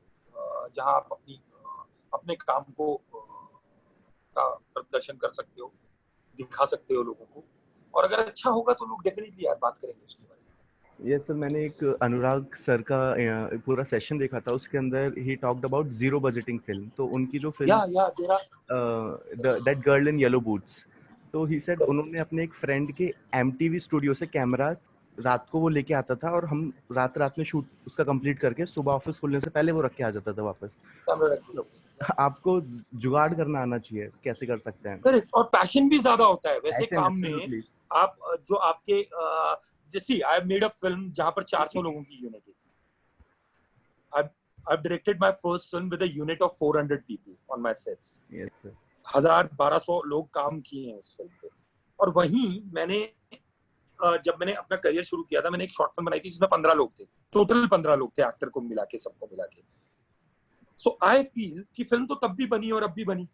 जहां आप अपने काम को का प्रदर्शन कर सकते हो, दिखा सकते हो लोगों को, और अगर अच्छा होगा तो लोग डेफिनेटली यार बात करेंगे उसके बारे में। Yes, sir. मैंने एक अनुराग सर का पूरा सेशन देखा था, उसके अंदर he talked about zero budgeting film. तो उनकी जो फिल्म तेरा that girl in yellow boots, तो he said उन्होंने अपने एक फ्रेंड के MTV स्टूडियो से कैमरा रात को वो लेके आता था, और हम रात में शूट उसका कंप्लीट करके सुबह ऑफिस खुलने से पहले वो रख के आ जाता था वापस। कैमरा रख लो। आपको जुगाड़ करना आना चाहिए, कैसे कर सकते हैं। करेक्ट, और पैशन भी ज्यादा होता है वैसे Passion, काम में। absolutely. आप जो आपके जैसे I have made a film जहां पर 400 लोगों की यूनिट थी। I've directed my first film with a unit of 400 people on my sets. Yes, sir. 1200 लोग काम किए हैं उस फिल्म पे। और वहीं मैंने जब मैंने अपना करियर शुरू किया था, मैंने एक शॉर्ट फिल्म बनाई थी जिसमें 15 लोग थे, टोटल 15 लोग थे, एक्टर को मिला के, सबको मिला के। सो आई फील कि फिल्म तो तब भी बनी और अब भी बनी।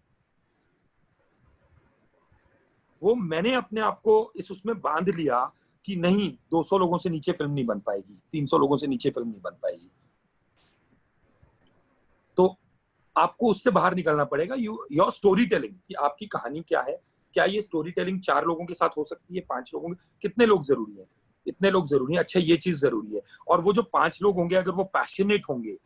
वो मैंने अपने आप को उसमें बांध लिया कि नहीं, 200 लोगों से नीचे फिल्म नहीं बन पाएगी, 300 लोगों से नीचे फिल्म नहीं बन पाएगी। तो आपको उससे बाहर निकलना पड़ेगा। योर स्टोरी टेलिंग, कि आपकी कहानी क्या है, क्या ये स्टोरी टेलिंग 4 लोगों के साथ हो सकती है, 5 लोगों के, कितने लोग जरूरी है, इतने लोग जरूरी है, अच्छा ये चीज जरूरी है। और वो जो 5 लोग होंगे, अगर वो पैशनेट होंगे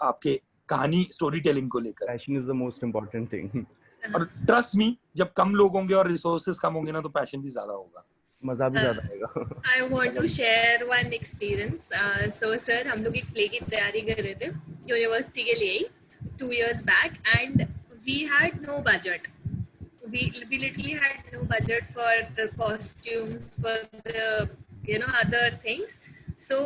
आपके कहानी स्टोरी टेलिंग को लेकर, Passion is the most important thing. और ट्रस्ट मी, जब कम लोग होंगे और रिसोर्सेज कम होंगे ना, तो पैशन भी ज्यादा होगा, मजा भी ज्यादा आएगा। I want to share one experience. So sir, हम लोग एक प्ले की तैयारी कर रहे थे यूनिवर्सिटी के लिए 2 years back, and we had no budget. We literally had no budget for the costumes, for the other things. So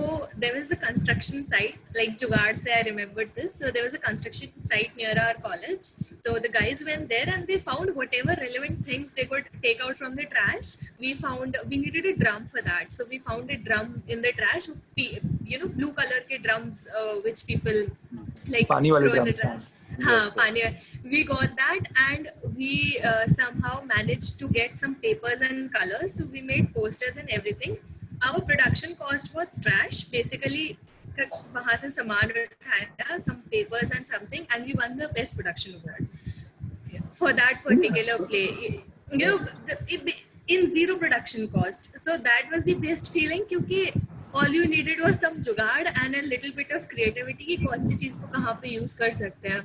there was a construction site, like Jugaad se I remembered this. So there was a construction site near our college. So the guys went there and they found whatever relevant things they could take out from the trash. We needed a drum for that. So we found a drum in the trash, you know, blue color ke drums, which people like पानी वाले throw in the drums, trash. Yes, हाँ, yes. पानी. We got that and we somehow managed to get some papers and colors. So we made posters and everything. Our production cost was trash. Basically, वहाँ से सामान उठाया, some papers and something, and we won the best production award for that particular play. You know, in zero production cost. So that was the best feeling क्योंकि all you needed was some जुगाड़ and a little bit of creativity कि कौन सी चीज को कहाँ पे use कर सकते हैं.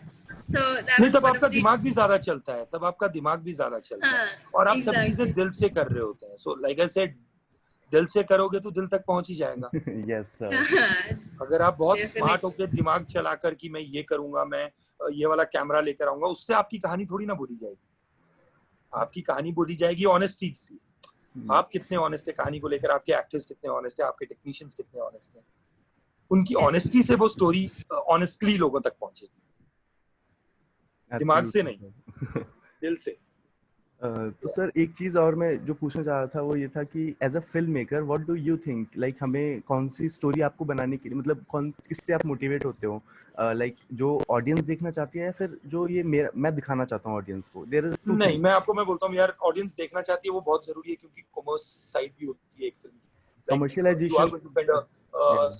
So that नहीं, was तब one आपका of the. दिमाग भी ज्यादा चलता है, तब आपका दिमाग भी ज्यादा चलता है, और आप सब चीजें Exactly. दिल से कर रहे होते हैं. सो लाइक आई सेड, दिल से करोगे तो दिल तक पहुंच ही जाएगा. Yes, sir. अगर आप बहुत Definitely. स्मार्ट होकर दिमाग चलाकर कि मैं ये करूंगा, मैं ये वाला कैमरा लेकर आऊंगा, उससे आपकी कहानी थोड़ी ना बोली जाएगी. आपकी कहानी बोली जाएगी ऑनेस्टी से. आप कितने ऑनेस्ट है कहानी को लेकर, आपके एक्टर्स कितने ऑनेस्ट है, आपके टेक्नीशियंस कितने ऑनेस्ट हैं. उनकी ऑनेस्टी से वो स्टोरी ऑनेस्टली लोगों तक पहुंचेगी, दिमाग से Absolutely, नहीं, sir. दिल से. तो सर एक चीज और मैं जो पूछना चाह रहा था वो ये था कि as a film maker what do you think, like हमें कौन सी स्टोरी आपको बनाने के लिए, मतलब कौन किससे आप मोटिवेट होते हो, लाइक जो ऑडियंस देखना चाहती है या फिर जो ये मैं दिखाना चाहता हूँ ऑडियंस को. देयर इज टू नहीं, मैं बोलता हूँ यार, ऑडियंस देखना चाहती है वो बहुत जरूरी है, क्योंकि कॉमर्स साइड भी होती है एक फिल्म की. Commercialization.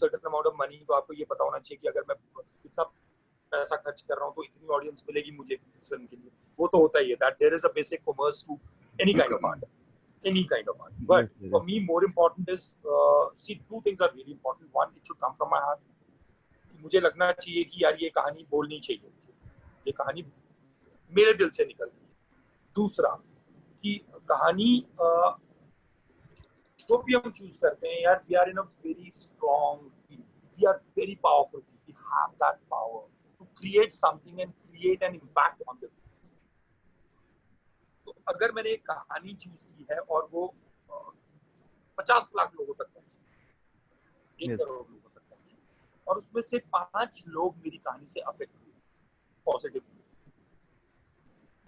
Certain amount of money, तो आपको ये पता होना चाहिए कि अगर मैं इतना पैसा खर्च कर रहा हूँ तो इतनी ऑडियंस मिलेगी मुझे इस फिल्म के लिए. वो तो होता ही है, that there is a basic commerce to any kind of art. But Yes, for yes. me, more important is, see, two things are really important. One, it should come from my heart. मुझे लगना चाहिए कि यार ये कहानी बोलनी चाहिए, ये कहानी मेरे दिल से निकल रही है. दूसरा कि कहानी जो भी हम चूज करते हैं यार, we are in a very strong, we are very powerful, we have that power to create something and create an impact on the. तो अगर मैंने एक कहानी चूज की है और वो 50 लाख लोगों तक पहुंची, 1 Yes. करोड़ लोगों तक पहुंची, और उसमें से 5 लोग मेरी कहानी से अफेक्ट हुए पॉजिटिवली,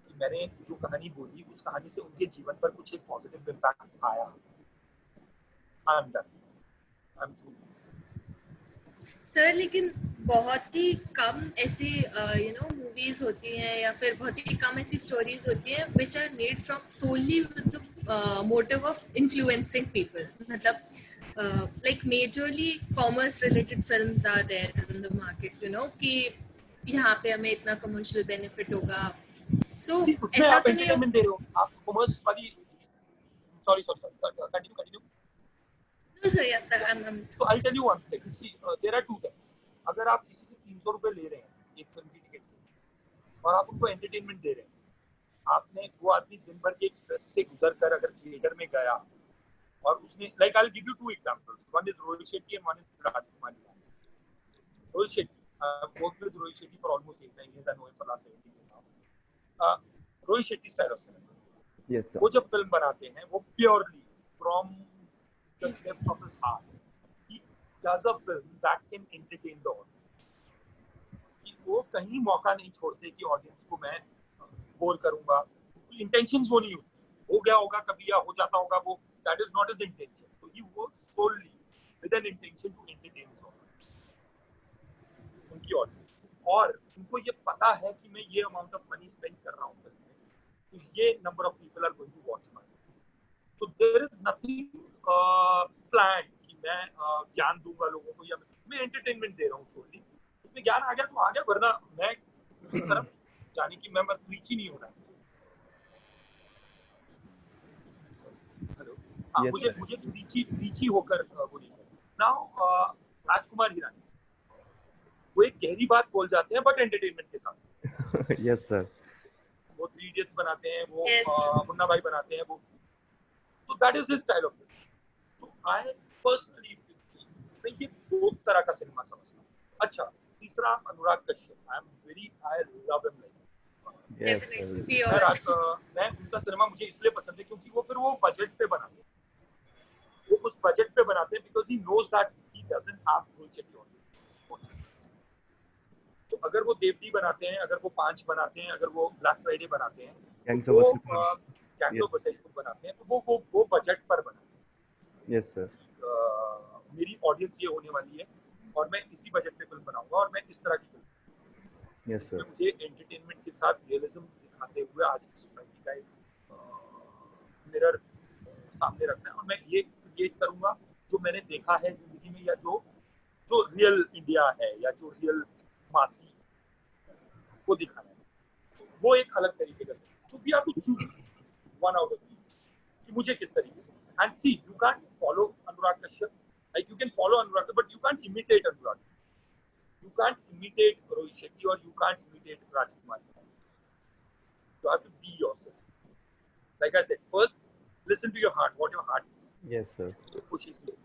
कि मैंने जो कहानी बोली उस कहानी से उनके जीवन पर कुछ एक पॉजिटिव इम्पैक्ट आया, I am done, I am through. Sir लेकिन बहुत ही कम ऐसी मूवीज होती हैं या फिर बहुत ही कम ऐसी स्टोरीज होती हैं which are made from solely with the motive of influencing people. मतलब like majorly commerce related films are there in the market, you know, कि यहाँ पे हमें इतना कमर्शियल बेनिफिट होगा. सो उसमें ऐसा आप तो नहीं एंटरटेनमेंट दे रहे हो, आप कॉमर्स वाली, sorry continue. No, sir, yeah, I'm So I'll tell you one thing. See, there are two things. अगर आप किसी से 300 रुपए ले रहे हैं एक फिल्म की टिकट के, और आप उनको एंटरटेनमेंट दे रहे हैं, आपने वो आदमी दिन भर के एक स्ट्रेस से गुजर कर अगर थिएटर में गया और उसने, like I will give you 2 examples. One is Rohit Shetty and one is Rajkumar. Rohit Shetty, worked with Rohit Shetty for almost 8-9 years. I know him for last 17 years now. Rohit Shetty style of cinema. Yes, sir. वो जब film बनाते हैं वो purely from the depth of his heart, he does a film that can entertain the audience. कि वो कहीं मौका नहीं छोड़ते कि ऑडियंस को मैं बोर करूंगा. इंटेंशंस वो नहीं होती, हो गया होगा कभी या हो जाता होगा, वो that is not his intention. So he works solely with an intention to entertain his audience, उनकी ऑडियंस. और उनको ये पता है कि मैं ये अमाउंट ऑफ मनी स्पेंड कर रहा हूँ फिल्म में, तो ये number of people are going to watch my. So there is nothing planned कि मैं ज्ञान दूंगा लोगों को या मैं एंटरटेनमेंट दे रहा हूँ सोली. उसमें ज्ञान आ गया तो आ गया, वरना मैं उसी तरफ जाने की मैं प्रीच ही नहीं हो रहा. हेलो, हाँ, Yes. मुझे प्रीची होकर वो नहीं है. नाउ राजकुमार हिरानी वो एक गहरी बात बोल जाते हैं बट एंटरटेनमेंट के साथ. Yes, sir. वो 3 इडियट्स बनाते हैं, वो Yes. मुन्ना भाई बनाते हैं, वो. So that is his style of film. So I personally मैं ये 2 तरह का सिनेमा समझता हूँ. अच्छा, तीसरा Anurag Kashyap. I love him. Yes, Definitely. sir. We all. मैं उनका सिनेमा मुझे इसलिए पसंद है क्योंकि वो फिर वो बजट पे बनाते हैं. वो उस बजट पे बनाते हैं because he knows that he doesn't have bullshit audience. तो अगर वो देवती बनाते हैं, अगर वो 5 बनाते हैं, अगर वो ब्लैक फ्राइडे बनाते हैं, Gangs तो of वो Wasseypur. गैंग्स ऑफ वसईपुर बनाते हैं, तो वो बजट पर बनाते Yes sir. हैं। मेरी ऑडियंस ये होने वाली है और मैं इसी बजट पे फिल्म बनाऊंगा और मैं इस तरह की फिल्म Yes sir. इसमें मुझे एंटरटेनमेंट के साथ रियलिज्म दिखाते हुए आज की सोसाइटी का एक मिरर सामने रखना है और मैं ये क्रिएट करूंगा जो मैंने देखा है जिंदगी में, या जो रियल इंडिया है या जो रियल मासी को दिखाना है। वो एक अलग तरीके का, तो we have to choose one out of these कि मुझे किस तरीके से। And see, you can't follow Anurag Kashyap, like you can follow Anurag but you can't imitate Anurag, you can't imitate Rohit Shetty or you can't imitate Rajkumar. You have to be yourself. Like I said, first listen to your heart, what your heart Yes sir. pushes you.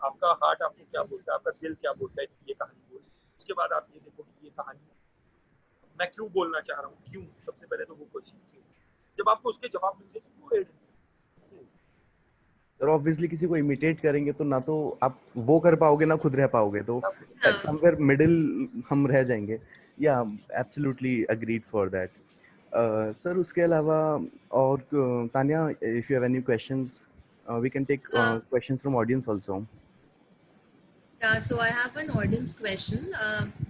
आपका heart आपको क्या बोलता है, आपका दिल क्या बोलता है कि ये कहानी बोल। उसके बाद आप ये देखो कि ये कहानी मैं क्यों बोलना चाह रहा हूँ, क्यों, सबसे पहले तो वो क्वेश्चन क्यों। जब आपको उसके जवाब मिल जाए तो go ahead. और ऑब्वियसली किसी को इमिटेट करेंगे तो ना तो आप वो कर पाओगे ना खुद रह पाओगे, तो समवेयर मिडिल हम रह जाएंगे। Yeah absolutely agreed for that. Sir उसके अलावा और Tanya, if you have any questions we can take questions from audience also. So I have an audience question.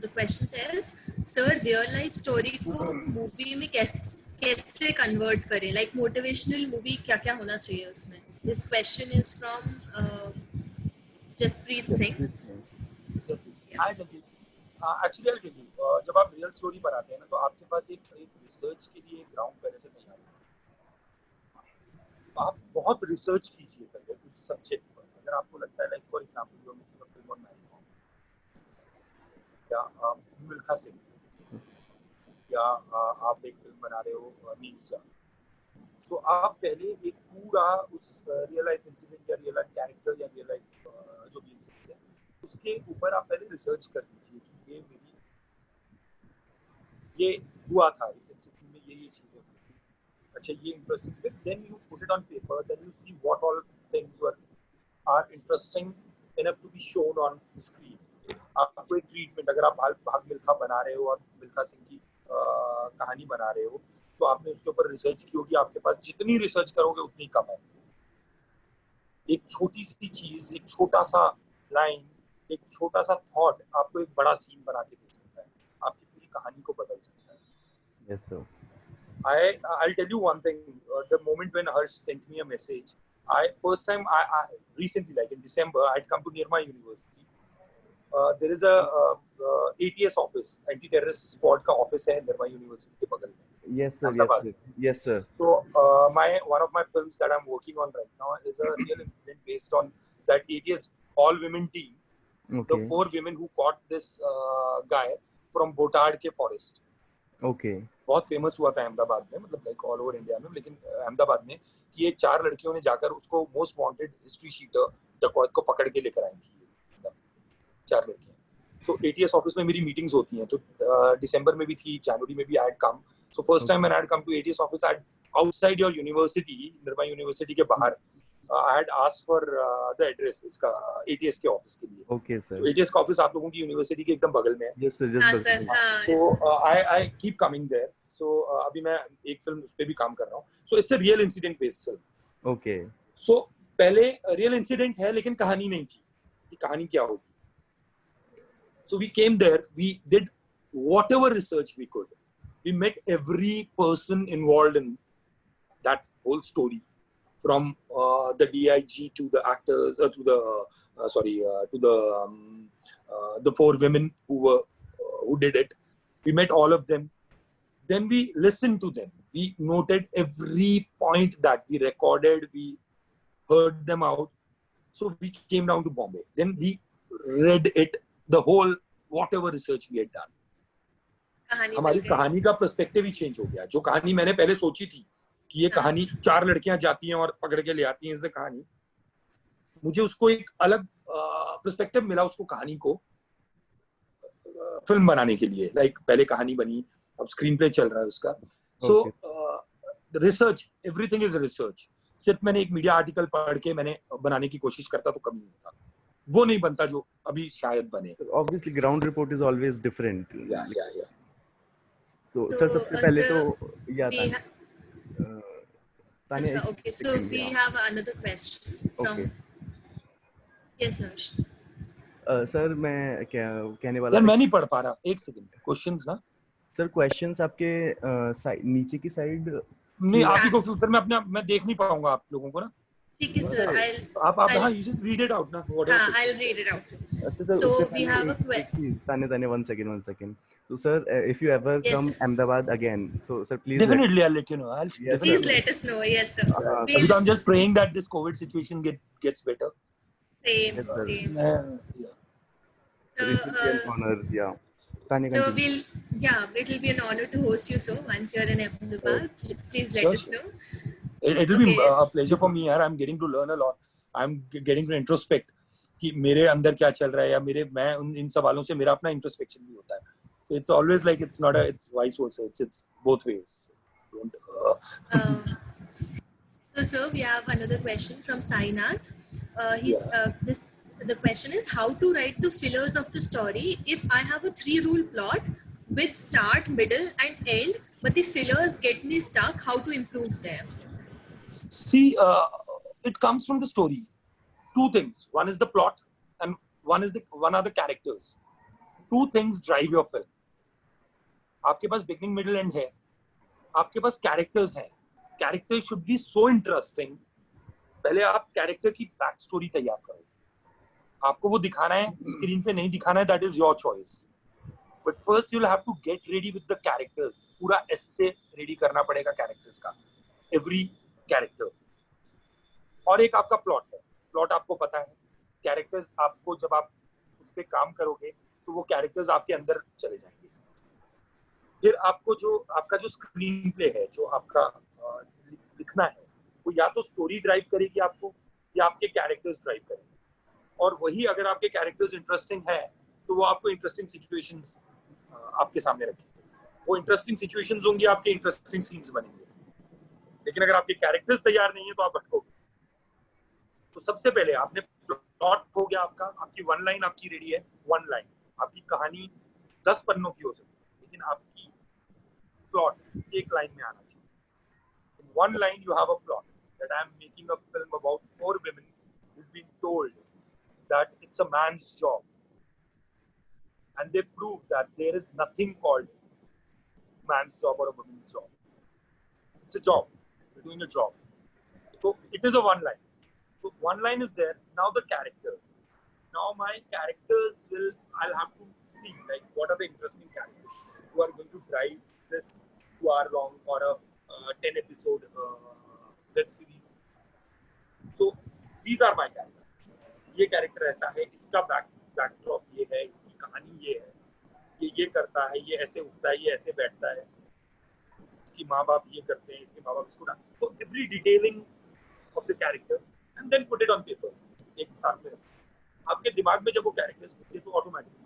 The question says, sir, real life story को movie में कैसे convert करें? Like motivational movie क्या होना चाहिए उसमें? This question is from Jaspreet Singh. Hi Jaspreet. Actually I'll tell you, जब आप रियल स्टोरी बनाते हैं ना, तो आपके पास एक रिसर्च के लिए ग्राउंड पहले से तैयार है। आप बहुत रिसर्च कीजिए पहले उस सब्जेक्ट पर। अगर आपको लगता है, like for example you are making a film on Mary Kom या मिल्खा सिंह, या आप एक फिल्म बना रहे हो नीचा, तो आप पहले एक पूरा उस रियल लाइफ इंसिडेंट या रियल लाइफ कैरेक्टर या रियल लाइफ जो भी इंसिडेंट है उसके ऊपर आप पहले रिसर्च कर लीजिए कि ये हुआ था, इस इंसिडेंट में ये चीजें हुई, अच्छा ये इंटरेस्टिंग, फिर then you put it on paper, then you see what all things are interesting enough to be shown on screen. आपको एक ट्रीटमेंट, अगर आप भाग मिल्खा बना रहे हो और मिल्खा सिंह की कहानी बना रहे हो, तो आपने उसके ऊपर रिसर्च की होगी, आपके पास जितनी रिसर्च करोगे उतनी कम है। एक छोटी सी चीज, एक छोटा सा लाइन, एक छोटा सा थॉट आपको एक बड़ा सीन बना के दे सकता है, आपकी पूरी कहानी को बदल सकता है। Yes sir. I'll tell you one thing. The moment when Harsh sent me a message, first time recently, like in December, I'd come to Nirma University. There is a ATS office, anti-terrorist squad का office है Nirma University के बगल में। Yes sir. Yes sir. Yes sir. So one of my films that I'm working on right now is a real incident based on that ATS all-women team. Okay. The 4 women who caught this guy from Botad के forest. Okay. बहुत famous हुआ था अहमदाबाद में, मतलब like all over India में, लेकिन अहमदाबाद में कि ये 4 लड़कियों ने जाकर उसको मोस्ट वांटेड हिस्ट्री शीटर डकॉयत को पकड़ के लेकर आई थी, 4 लड़कियां। सो एटीएस ऑफिस में मेरी मीटिंग्स होती हैं, तो दिसंबर में भी थी, जनवरी में भी I had come. So first time when I had come to ATS office outside your university, Nirma University के बाहर, I had asked for the address इसका ATS के ऑफिस के लिए। Okay sir. तो ATS का ऑफिस आप लोगों की यूनिवर्सिटी के एकदम बगल में है। Yes sir. Just हाँ बगल सर, में। हाँ। So I keep coming there. So अभी मैं एक फिल्म उस पे भी काम कर रहा हूँ। So it's a real incident based film. Okay. So पहले रियल इंसिडेंट है लेकिन कहानी नहीं थी कि कहानी क्या होगी। So we came there, we did whatever research we could. We met every person involved in that whole story, from the DIG to the actors, to the 4 women who did it. We met all of them. Then we listened to them. We noted every point that we recorded. We heard them out. So we came down to Bombay. Then we read it, the whole whatever research we had done. हमारी कहानी का perspective ही change हो गया। जो कहानी मैंने पहले सोची थी कि ये कहानी 4 लड़कियां जाती हैं और पकड़ के ले आती हैं, इस कहानी, मुझे उसको एक अलग पर्सपेक्टिव मिला, उसको कहानी को फिल्म बनाने के लिए। लाइक पहले कहानी बनी, अब स्क्रीन प्ले चल रहा है उसका। सो रिसर्च, एवरीथिंग इज रिसर्च। सिर्फ मैंने एक मीडिया आर्टिकल पढ़ के मैंने बनाने की कोशिश करता तो कम नहीं होता। वो नहीं बनता जो अभी शायद बने. Obviously, ground report is always different. Yeah. So, So, sir, सबसे पहले sir, तो we तान्या, तान्या, Achha, एक okay, so second, we yeah. have another question from. Okay. Yes, Harsh. Sir मैं क्या कहने वाला यार था मैं नहीं पढ़ पा रहा. एक सेकंड. क्वेश्चंस ना. सर, क्वेश्चंस आपके नीचे की साइड नहीं, आप ही को फिर मैं देख नहीं पाऊंगा आप लोगों को ना. ठीक है sir, आप I'll हाँ, you just read it out ना. Whatever. I'll read it out. अच्छा सर, So उससे we पहले have a एक चीज, Tanya, one second. So sir, if you ever Yes, come sir. Ahmedabad again, so sir, please Definitely, I'll let you know. Yes, Please sir. let us know. Yes, sir. Abhi to I'm just praying that this COVID situation gets better. Same, Yes, sir. same. Yeah. Sir, it will be an honor, yeah. Tanya, So continue. it will be an honor to host you, sir. Once you're in Ahmedabad, please let Sure, us know. It'll be Okay, yes. a pleasure for me, yaar. I'm getting to learn a lot. I'm getting to introspect कि मेरे अंदर क्या चल रहा है, या मैं इन सवालों से मेरा अपना इंट्रोस्पेक्शन भी होता है. So it's always like it's vice versa. It's both ways. So sir, we have another question from Sainath. The question is how to write the fillers of the story if I have a 3-rule plot with start, middle, and end, but the fillers get me stuck. How to improve them? See, it comes from the story. Two things. One is the plot, and one are the characters. Two things drive your film. आपके पास beginning, middle, end है. आपके पास characters हैं. Characters should be so interesting. पहले आप character की back story तैयार करो. आपको वो दिखाना है, screen पे नहीं दिखाना है, that is your choice. But first you'll have to get ready with the characters. पूरा essay ready करना पड़ेगा characters का. Every character. और एक आपका plot है. Plot आपको पता है. Characters आपको जब आप उस पे काम करोगे तो वो characters आपके अंदर चले जाएंगे. फिर आपको आपका जो स्क्रीन प्ले है, जो आपका लिखना है, वो या तो स्टोरी ड्राइव करेगी आपको, या आपके कैरेक्टर्स ड्राइव करेंगे. और वही अगर आपके कैरेक्टर्स इंटरेस्टिंग है तो वो आपको इंटरेस्टिंग सिचुएशंस आपके सामने रखेंगे. वो इंटरेस्टिंग सिचुएशंस होंगी, आपके इंटरेस्टिंग सीन्स बनेंगे. लेकिन अगर आपके कैरेक्टर्स तैयार नहीं है तो आप भटकोगे. तो सबसे पहले आपने प्लॉट हो गया आपका, आपकी वन लाइन आपकी रेडी है. वन लाइन आपकी कहानी 10 पन्नों की हो सकती है, लेकिन आपकी प्लॉट एक लाइन में आना चाहिए. In one line you have a plot that I am making a film about 4 women who've been told that it's a man's job, and they prove that there is nothing called man's job or a woman's job. It's a job. You're doing a job. So it is a one line. So one line is there. Now the characters. Now my characters I'll have to see like what are the interesting characters who are going to drive this 2-hour-long or a 10-episode web series. So these are my characters. ये character ऐसा है, इसका backdrop ये है, इसकी कहानी ये है, ये करता है, ये ऐसे उठता है, ये ऐसे बैठता है, इसकी माँ बाप ये करते हैं, इसके माँ बाप इसको. So every detailing of the character and then put it on paper. एक साथ में आपके दिमाग में जब वो characters होते हैं तो automatically.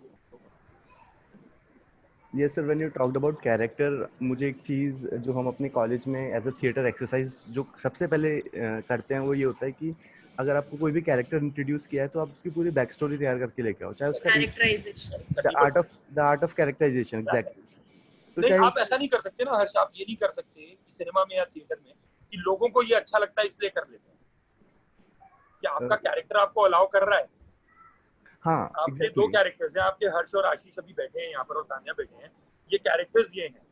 Yes sir, when you talked about character, मुझे एक चीज़ जो हम अपने कॉलेज में एज अ थिएटर एक्सरसाइज जो सबसे पहले करते हैं वो ये होता है कि अगर आपको कोई भी कैरेक्टर इंट्रोड्यूस किया है तो आप उसकी पूरी बैक स्टोरी तैयार करके लेके आओ, चाहे उसका Characterization. The art of characterisation. Exactly. तो नहीं, चाहे आप ऐसा नहीं कर सकते ना हर्ष. आप ये नहीं कर सकते कि सिनेमा में या थिएटर में कि लोगों को ये अच्छा लगता है इसलिए कर लेते हैं. क्या आपका कैरेक्टर आपको अलाउ कर रहा है? हाँ, आपके 2 कैरेक्टर्स हैं, आपके हर्ष और आशीष अभी बैठे हैं यहाँ पर और तान्या बैठे हैं. ये कैरेक्टर्स ये हैं.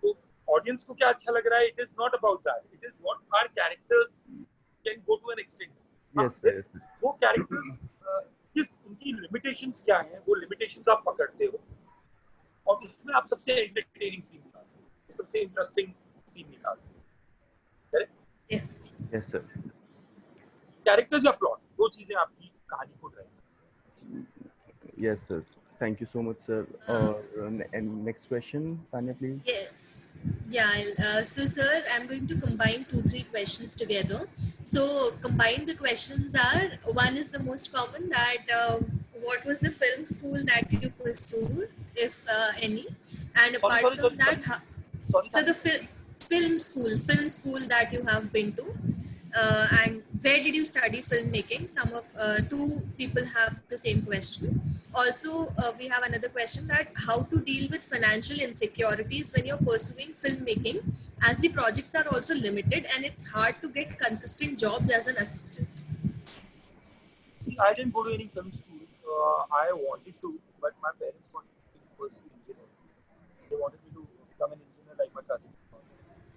तो ऑडियंस को क्या अच्छा लग रहा है? It is not about that. It is what our characters can go to an extent. Yes sir. वो कैरेक्टर्स किस उनकी लिमिटेशंस क्या हैं, वो लिमिटेशंस आप पकड़ते हो और उसमें आप सबसे एंटरटेनिंग सीन निकालते हो, सबसे इंटरेस्टिंग सीन निकालते हो. करेक्ट? Yes sir. कैरेक्टर्स या प्लॉट, 2 चीजें आपकी कहानी को drive. Yes, sir. Thank you so much, sir. And next question, Tanya, please. Yes. Yeah. So, sir, I'm going to combine 2-3 questions together. So, combined the questions are: one is the most common, that what was the film school that you pursued, if any, and apart from that, so the film school that you have been to, And where did you study filmmaking? Two people have the same question. Also, we have another question that how to deal with financial insecurities when you're pursuing filmmaking, as the projects are also limited and it's hard to get consistent jobs as an assistant. See, I didn't go to any film school. I wanted to, but my parents wanted me to pursue engineering. They wanted me to become an engineer like my cousin.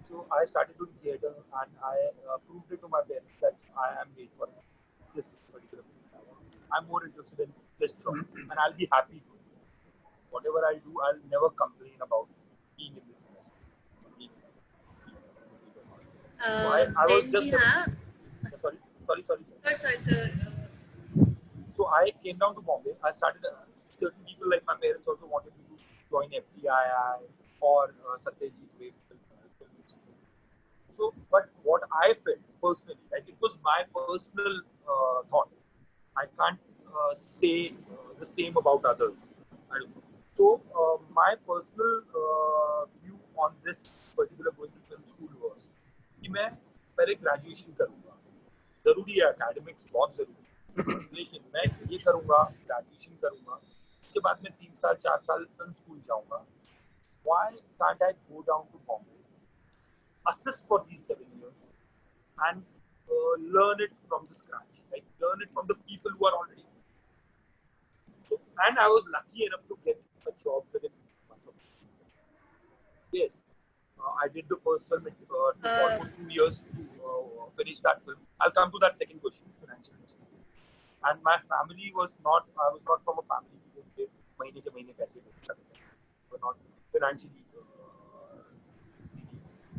So I started doing theatre, and I proved it to my parents that I am made for this particular field. I'm more interested in this job, and I'll be happy doing it. Whatever I do, I'll never complain about being in this industry. I was Then just we have. sorry. Sir. So I came down to Bombay. I started. Certain people like my parents also wanted me to join FTII or Satyajit Ray. So, but what I felt personally, like it was my personal thought. I can't say the same about others. I don't know. So, my personal view on this particular going to film school was कि मैं पहले graduation करूँगा. जरूरी है academics बहुत जरूरी है, लेकिन मैं ये करूँगा, ग्रेजुएशन करूँगा, उसके बाद मैं 3 साल 4 साल फिल्म स्कूल जाऊँगा. Why can't I go down to Bombay, assist for these 7 years, and learn it from the scratch, like learn it from the people who are already. So, and I was lucky enough to get a job within months of. Yes, I did the first film. It took almost 2 years to finish that film. I'll come to that second question, financial insecurity. And my family was not. I was not from a family who gave महीने के महीने पैसे दे सकते हैं. Were not financially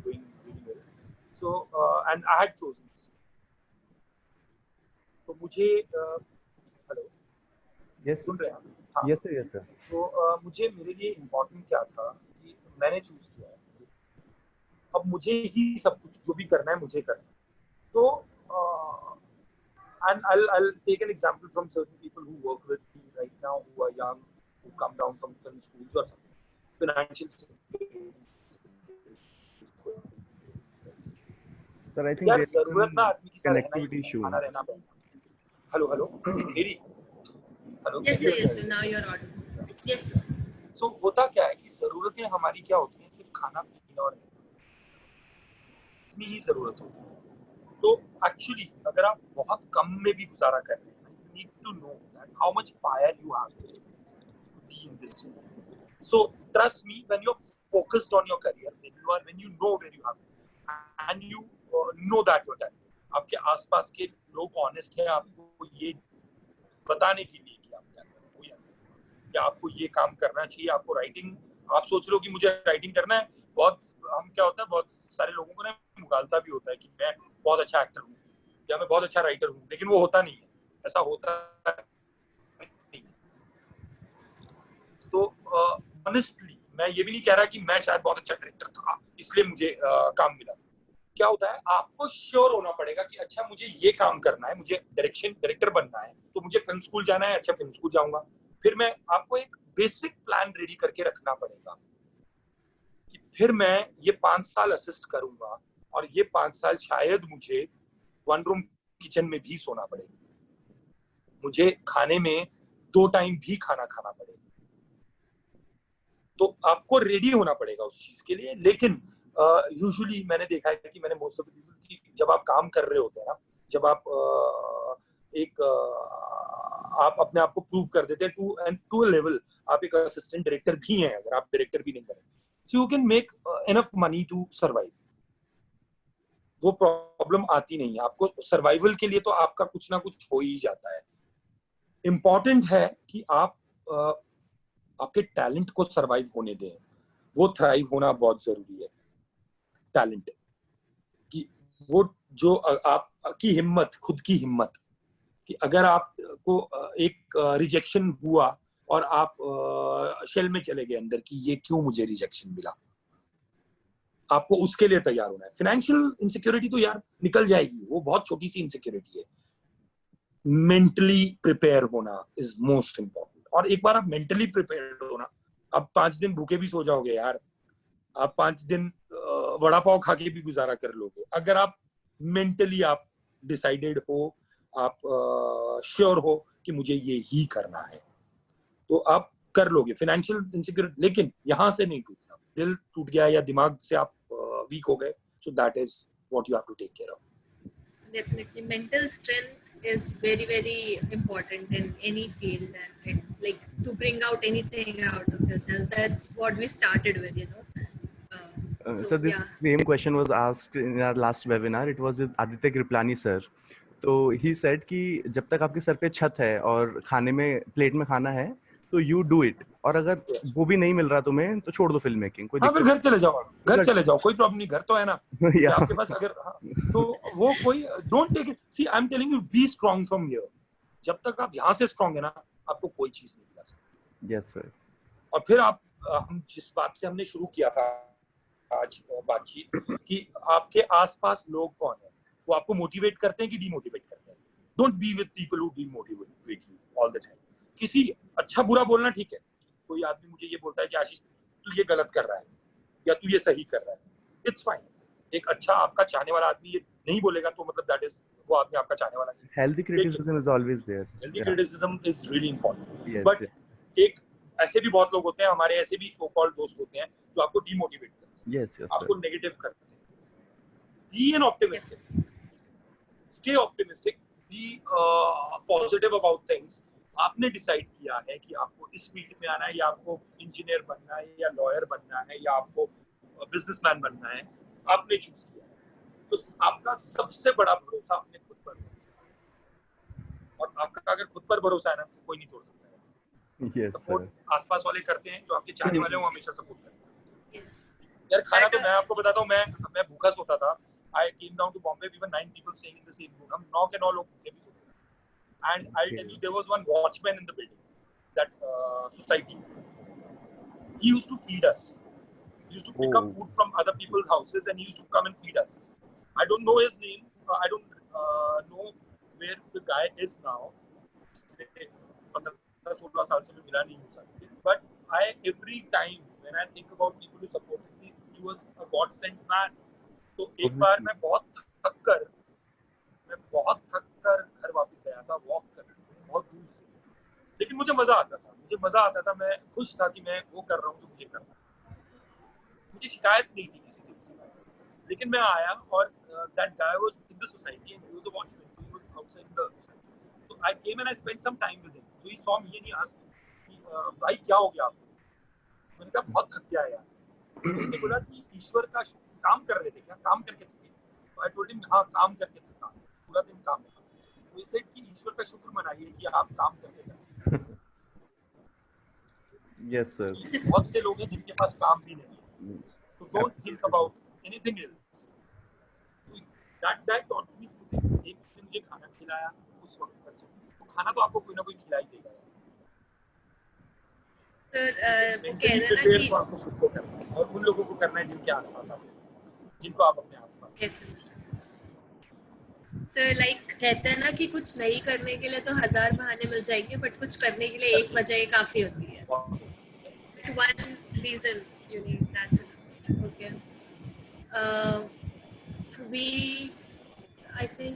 doing really well. So and I had chosen this. तो मुझे hello Yes. सुन रहे हैं आप? हाँ. Yes, sir. तो मुझे मेरे लिए इम्पोर्टेंट क्या था कि मैंने चूज किया है. अब मुझे ही सब कुछ जो भी करना है मुझे करना है. तो and I'll take an example from certain people who work with me right now, who are young, who've come down from film schools or something. Financial Sir, I think यार there's जरूरत ना आदमी की साथ connectivity issue. रहना पड़ता. Hello मेरी hello. Yes, sir. Now you're audible. Yes, sir. So होता क्या है कि जरूरतें हमारी क्या होती हैं, सिर्फ खाना पीना और इतनी ही जरूरत होती है. तो एक्चुअली अगर आप बहुत कम में भी गुजारा कर रहे हैं, you need to know that how much fire you have to be in this field. So trust me, when you're focused on your career, when you know where you have it, and you know that you're talented, आपके आसपास के लोग honest हैं आपको ये बताने के लिए कि आप क्या कर रहे हो, कि आपको ये काम करना चाहिए. आपको राइटिंग, आप सोच रहे हो कि मुझे राइटिंग करना है. बहुत हम क्या होता है, बहुत सारे लोगों को ना मुगालता भी होता है कि मैं बहुत अच्छा एक्टर हूँ या मैं बहुत अच्छा राइटर हूँ, लेकिन वो होता नहीं है. ऐसा होता नहीं है. तो ऑनेस्टली मैं ये भी नहीं कह रहा कि मैं शायद बहुत अच्छा डायरेक्टर था इसलिए मुझे काम मिला. क्या होता है, आपको श्योर होना पड़ेगा कि अच्छा मुझे ये काम करना है, मुझे डायरेक्टर बनना है, तो मुझे फिल्म स्कूल जाना है. अच्छा फिल्म स्कूल जाऊंगा. फिर मैं आपको एक बेसिक प्लान रेडी करके रखना पड़ेगा कि फिर मैं ये 5 साल असिस्ट करूंगा और ये 5 साल शायद मुझे 1 रूम किचन में भी सोना पड़ेगा, मुझे खाने में 2 टाइम भी खाना खाना पड़ेगा. तो आपको रेडी होना पड़ेगा उस चीज के लिए. लेकिन यूजुअली मैंने देखा है कि मैंने मोस्ट ऑफ द पीपल की जब आप काम कर रहे होते हैं ना, जब आप आप अपने आप को प्रूव कर देते हैं टू अ लेवल, आप एक असिस्टेंट डायरेक्टर भी हैं अगर आप डायरेक्टर भी नहीं कर रहे, so you can make enough money to survive. वो प्रॉब्लम आती नहीं है आपको. सर्वाइवल के लिए तो आपका कुछ ना कुछ हो ही जाता है. इम्पॉर्टेंट है कि आप आपके टैलेंट को सर्वाइव होने दें. वो थ्राइव होना बहुत जरूरी है. टैलेंट कि वो जो आपकी हिम्मत, खुद की हिम्मत, कि अगर आपको एक रिजेक्शन हुआ और आप शेल में चले गए अंदर कि ये क्यों मुझे रिजेक्शन मिला, आपको उसके लिए तैयार होना है. फाइनेंशियल इनसिक्योरिटी तो यार निकल जाएगी, वो बहुत छोटी सी इनसिक्योरिटी है. मेंटली प्रिपेयर होना इज मोस्ट इम्पोर्टेंट. और एक बार आप मेंटली प्रिपेयर हो ना, आप 5 दिन भूखे भी सो जाओगे यार. आप 5 दिन वड़ा पाव खा के भी गुजारा कर लोगे. अगर आप मेंटली आप डिसाइडेड हो, आप श्योर हो कि मुझे ये ही करना है, तो आप कर लोगे। फाइनेंशियल इनसिक्योरिटी, लेकिन यहाँ से नहीं टूटना। दिल टूट गया या दिमाग से आप वीक हो गए, so that is what you have to take care of. Definitely, mental strength is very, very important in any field, and like to bring out anything out of yourself. That's what we started with, you know. So So this yeah, same question was asked in our last webinar. It was with Aditya Kriplani sir. तो he said कि जब तक आपके sir पे छत है और खाने में प्लेट में खाना है तो यू डू इट, और अगर वो भी नहीं मिल रहा तुम्हें तो छोड़ दो फिल्म मेकिंग, कोई हाँ, फिर दिक्कत घर चले जाओ, घर चले जाओ, कोई प्रॉब्लम नहीं, घर तो है ना। नहीं। आपके पास अगर तो वो कोई don't take it, see I am telling you, be strong from here. जब तक आप यहाँ से स्ट्रांग है ना, आपको कोई चीज नहीं मिला सकती। Yes sir. और फिर आप हम जिस बात से हमने शुरू किया था आज बातचीत, कि आपके आसपास लोग कौन है, वो आपको मोटिवेट करते हैं कि डीमोटिवेट करते हैं। Don't be with people who demotivate you all the time. किसी अच्छा बुरा बोलना ठीक है, कोई आदमी मुझे ये बोलता है कि आशीष तू ये गलत कर रहा है या तू ये सही कर रहा है, इट्स फाइन। एक अच्छा आपका चाहने वाला आदमी ये नहीं बोलेगा तो मतलब दैट इज, वो आदमी आपका चाहने वाला नहीं। Healthy criticism is always there. Healthy criticism is really important. Yes, but एक ऐसे भी बहुत लोग होते हैं, हमारे ऐसे भी सो कॉल्ड दोस्त होते हैं जो आपको डीमोटिवेट करते हैं, यस यस आपको नेगेटिव करते हैं। Be an optimistic, stay optimistic, be positive about things. आपने डिसाइड किया है कि आपको इस फील्ड में आना है, या आपको इंजीनियर बनना है, या लॉयर बनना है, या आपको बिजनेसमैन बनना है, आपने चूज किया है, तो आपका सबसे बड़ा भरोसा अपने खुद पर है। और आपका अगर खुद पर भरोसा है ना, तो कोई नहीं तोड़ सकता है। Yes support sir. आसपास वाले करते हैं, जो आपके चाहने वाले हैं वो हमेशा सपोर्ट करते हैं। yes. यार खाना तो मैं आपको बताता हूँ, मैं भूखा सोता था। I came down to Bombay, we were 9 people staying in the same room. हम 9 के 9 लोग भूखे भी सोते थे। And I'll tell you, there was one watchman in the building, that society. He used to feed us. He used to pick up food from other people's houses and he used to come and feed us. I don't know his name. I don't know where the guy is now. 15-16 साल से मैं मिला नहीं हूँ sir. But every time when I think about people who supported me, he was a God sent man. तो एक बार मैं बहुत थक कर घर वापस आया था, वॉक कर बहुत दूर से, लेकिन मुझे मजा आता था, मैं खुश था कि मैं वो कर रहा हूँ जो मुझे करना है। मुझे शिकायत नहीं थी किसी से, लेकिन मैं आया और that guy was in the society and he was a watchman, so he was outside the society. So I came and I spent some time with him, so he saw me and he asked कि भाई क्या हो गया आपको? मैंने कहा बहुत थक गया यार। उसने बोला कि ईश्वर का काम कर रहे थे क्या, काम करके थके? तो आई टोल्ड हिम हाँ, काम करके थका, पूरा दिन काम किया। तो ये सेड कि ईश्वर का शुक्र मनाइए कि आप काम करके थके। Yes sir. बहुत से लोग हैं जिनके पास काम भी नहीं है, तो don't think about anything else. That taught me two things. एक दिन मुझे खाना खिलाया उस वक्त पर, तो खाना तो आपको कोई ना कोई खिला ही देगा। सर वो कह रहे ना कि आपको खुद को करना है और उन लोगों को करना है जिनके आसपास आप, जिनको आप अपने आसपास। सर लाइक कहते हैं ना कि कुछ नहीं करने के लिए तो 1000 बहाने मिल जाएंगे, बट कुछ करने के लिए एक वजह ही काफी होती है। One reason you need, that's enough. Okay. I think,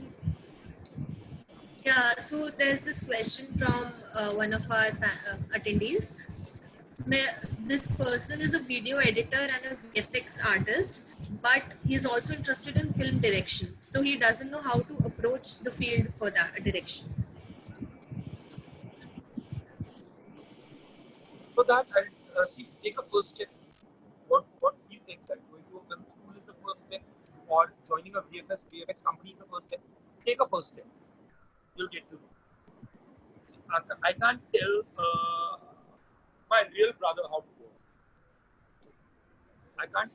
yeah, so there's this question from one of our attendees. This person is a video editor and a VFX artist, but he's also interested in film direction. So he doesn't know how to approach the field for that direction. For that, I'll take a first step. What do you think, that going to a film school is the first step, or joining a VFX company is the first step? Take a first step. You'll get to know. See, I can't tell my real brother how to go. I can't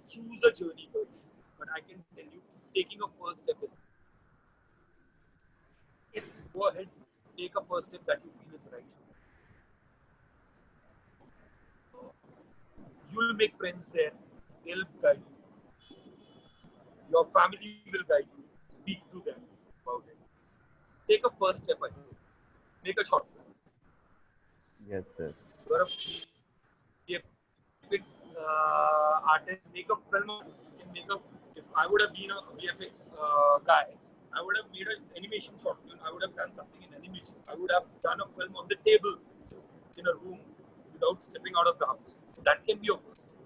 choose a journey for you, but I can tell you, taking a first step is. Go ahead, take a first step that you feel is right. You'll make friends there. They'll guide you. Your family will guide you. Speak to them about it. Take a first step ahead. Make a short film. Yes sir. You're a VFX artist. Make a film. You can make a. I would have been a VFX guy. I would have made an animation short film. I would have done something in animation. I would have done a film on the table in a room without stepping out of the house. That can be your first step.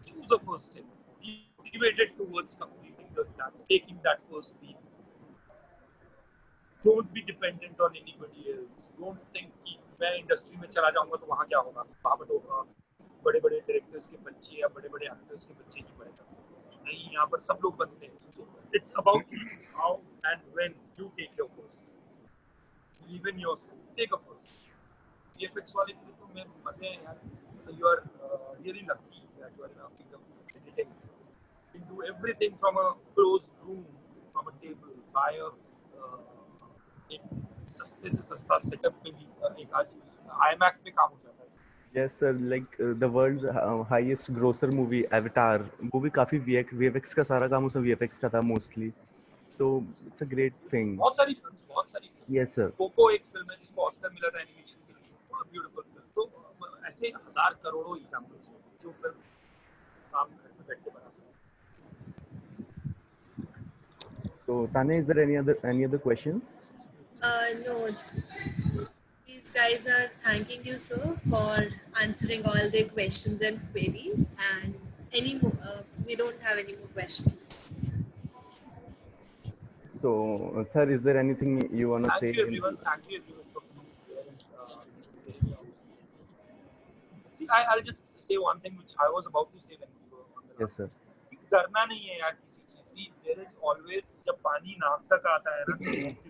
Choose a first step. Be motivated towards completing taking that first leap. Don't be dependent on anybody else. Don't think कि मैं industry में चला जाऊंगा तो वहाँ क्या होगा, वहाँ पर तो बड़े-बड़े डायरेक्टर्स के बच्चे या बड़े-बड़े एक्टर्स के बच्चे ही पढ़ेगा. नहीं, यहाँ पर सब लोग बनते हैं. So it's about how and when you take your first. Believe in yourself. Take a first. VFX वाले के तो मैं मजे हैं यार. You are really lucky that you are in a field of editing. You can do everything from a closed room, from a table, by a एक सस्ते से सस्ता सेटअप पे भी एक आज IMAX पे काम हो जाता है. Yes sir, like the world's highest grosser movie Avatar, वो भी काफी VFX का सारा काम उसमें VFX का था mostly, so it's a great thing. बहुत सारी फिल्म. Yes sir. कोको एक फिल्म है जिसको ऑस्कर मिला था एनिमेशन के लिए. बहुत ब्यूटीफुल फिल्म. तो ऐसे हजार करोड़ों एग्जांपल्स हैं जो फिल्म आप घर पे बैठ के बना सकते हैं. So Tanya, is there any other questions? No. These guys are thanking you, sir, for answering all their questions and queries. And we don't have any more questions. So, sir, is there anything you want to say? Thank you everyone for being here and see, I'll just say one thing which I was about to say when we were on the Yes sir. डरना नहीं है यार किसी चीज की. There is always, जब पानी नाक तक आता है ना,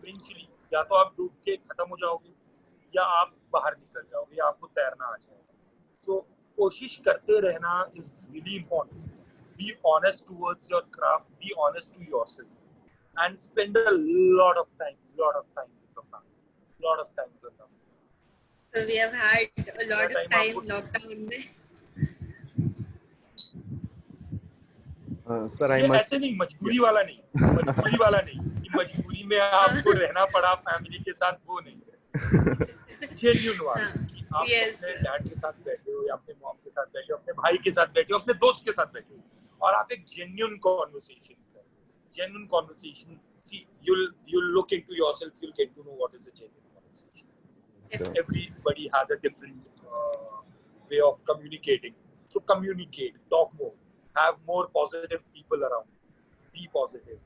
eventually या तो आप डूब के खत्म हो जाओगे या आप बाहर निकल जाओगे या आपको तैरना आ जाएगा. So कोशिश करते रहना is really important. Be honest towards your craft. Be honest to yourself. And spend a lot of time with your family. So we have had a lot of time lockdown में. Sir, I ये must. ऐसे नहीं, मजबूरी वाला नहीं कि मजबूरी में आपको रहना पड़ा फैमिली के साथ, वो नहीं. जेन्युइन वाला कि आप अपने डैड के साथ बैठे हो या अपने मॉम के साथ बैठे हो, अपने भाई के साथ बैठे हो, अपने दोस्त के साथ बैठे हो और आप एक जेन्युइन कॉन्वर्सेशन कर रहे हो. Genuine conversation, see, you'll look into yourself, you'll get to know what is a genuine conversation. Everybody has a different way of communicating. So communicate, talk more, have more positive people around. Be positive.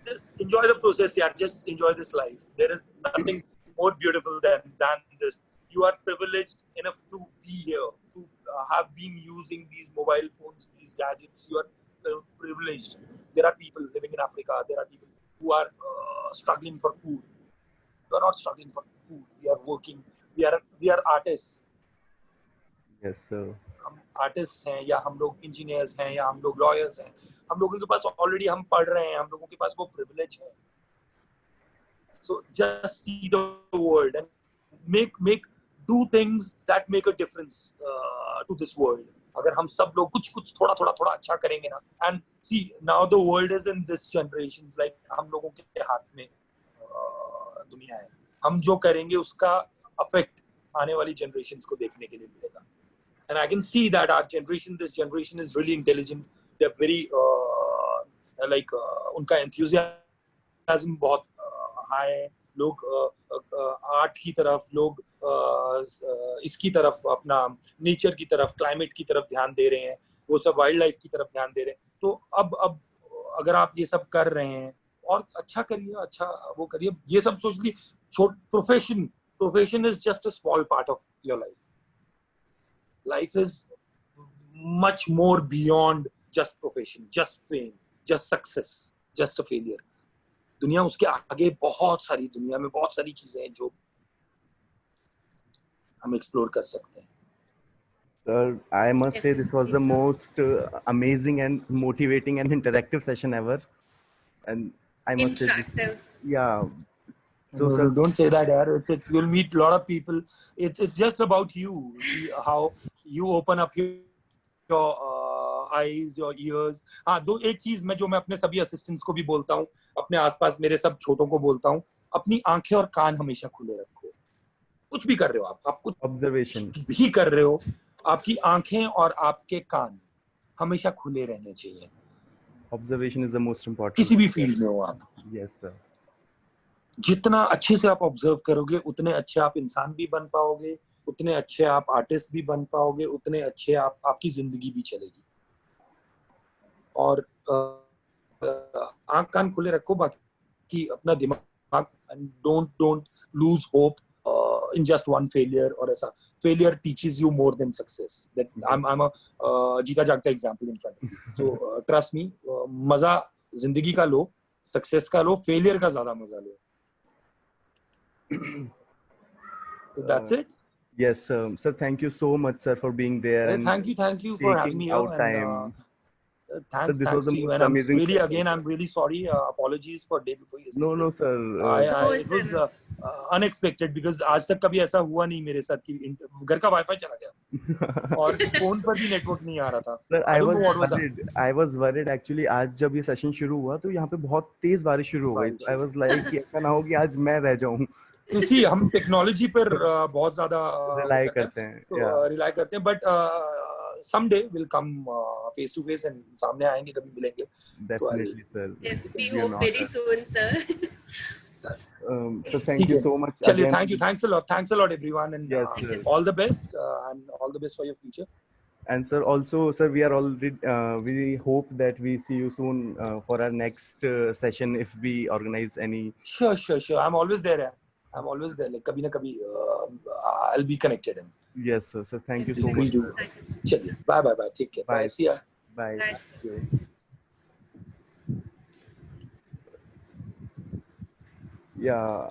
Just enjoy the process, yeah. Just enjoy this life. There is nothing more beautiful than this. You are privileged enough to be here, to have been using these mobile phones, these gadgets. You are privileged. There are people living in Africa. There are people who are struggling for food. We are not struggling for food. We are working. We are artists. Yes sir. हम artist हैं या हम लोग engineers हैं या हम लोग lawyers हैं. हम लोगों के पास ऑलरेडी हम पढ़ रहे हैं. हम लोगों के पास वो प्रिविलेज है. So just see the world and do things that make a difference to this world. अगर हम सब लोग कुछ थोड़ा अच्छा करेंगे ना, and see now the world is in this generations, like हम लोगों के हाथ में दुनिया है. हम जो करेंगे उसका इफेक्ट आने वाली generations को देखने के लिए मिलेगा. And I can see that this generation is really intelligent. They're very उनका enthusiasm बहुत high है. लोग आर्ट की तरफ, लोग इसकी तरफ, अपना नेचर की तरफ, क्लाइमेट की तरफ ध्यान दे रहे हैं. वो सब वाइल्ड लाइफ की तरफ ध्यान दे रहे हैं. तो अब अगर आप ये सब कर रहे हैं और अच्छा करिए, अच्छा वो करिए. ये सब सोच ली. Profession is just a small part of your life. Life is much more beyond just profession, just fame, just success, just a failure. दुनिया उसके आगे दुनिया में बहुत सारी चीजें हैं जो हम एक्सप्लोर कर सकते हैं. Sir, I must say this was the most amazing and motivating and interactive session ever. And I must say, yeah. So, no, don't say that, yaar. You'll meet a lot of people. It's just about you. See how you open up your eyes, your ears. एक चीज मैं अपने सभी assistants को भी बोलता हूँ, अपने आसपास मेरे सब छोटों को बोलता हूँ, अपनी आंखें और कान हमेशा खुले रखो. कुछ भी कर रहे हो आप कुछ ऑब्जर्वेशन भी कर रहे हो, आपकी आंखें और आपके कान हमेशा खुले रहने चाहिए, Observation is the most important. किसी भी फील्ड में हो आप। Yes, sir. जितना अच्छे से आप ऑब्जर्व करोगे उतने अच्छे आप इंसान भी बन पाओगे, उतने अच्छे आप आर्टिस्ट भी बन पाओगे, उतने अच्छे आपकी जिंदगी भी चलेगी। और आंख कान खुले रखो, बाकी अपना दिमाग, don't lose hope in just one failure or ऐसा। Failure teaches you more than success. That I'm a जीता जागता example in front of you. So trust me, मजा जिंदगी का लो, सक्सेस का लो, फेलियर का ज्यादा मजा लो। So that's it. Yes, sir. Thank you so much, sir, for being there and Thank you for having me taking here. out And time. thanks this was the to you. most And amazing session, I'm really sorry. Apologies for day before yesterday. No, sir. It was unexpected because आज तक कभी ऐसा हुआ नहीं मेरे साथ कि घर का वाईफाई चला गया और फोन पर भी नेटवर्क नहीं आ रहा था। Sir, I don't know what was that. I was worried actually. आज जब ये सेशन शुरू हुआ तो यहाँ पे बहुत तेज बारिश शुरू हो गई। I was like कि ऐसा ना हो कि आज मैं रह जाऊँ। इसलिए हम टेक्नोलॉजी पर बहुत ज्यादा रिलाई करते हैं, रिलाई करते हैं, but someday will come face to face and सामने आएंगे, कभी मिलेंगे। Definitely, sir. We hope very soon, sir. So thank you so much. चलिए, thanks a lot everyone, and yes, all the best and all the best for your future. And sir, also, sir, we are already we hope that we see you soon for our next session if we organize any. Sure. I'm always there. I'm always there. Like kabhi na kabhi, I'll be connected. Yes, sir. So thank you so much. Chaliye, bye. Take care. Bye. See ya. Bye. Yeah.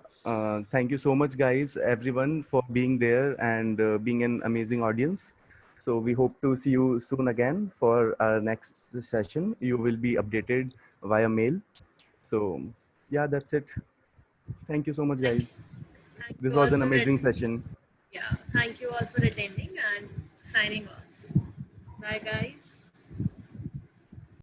Thank you so much, guys, everyone, for being there and being an amazing audience. So we hope to see you soon again for our next session. You will be updated via mail. So yeah, that's it. Thank you so much, guys. This was an amazing session. Yeah, thank you all for attending and signing off. Bye, guys.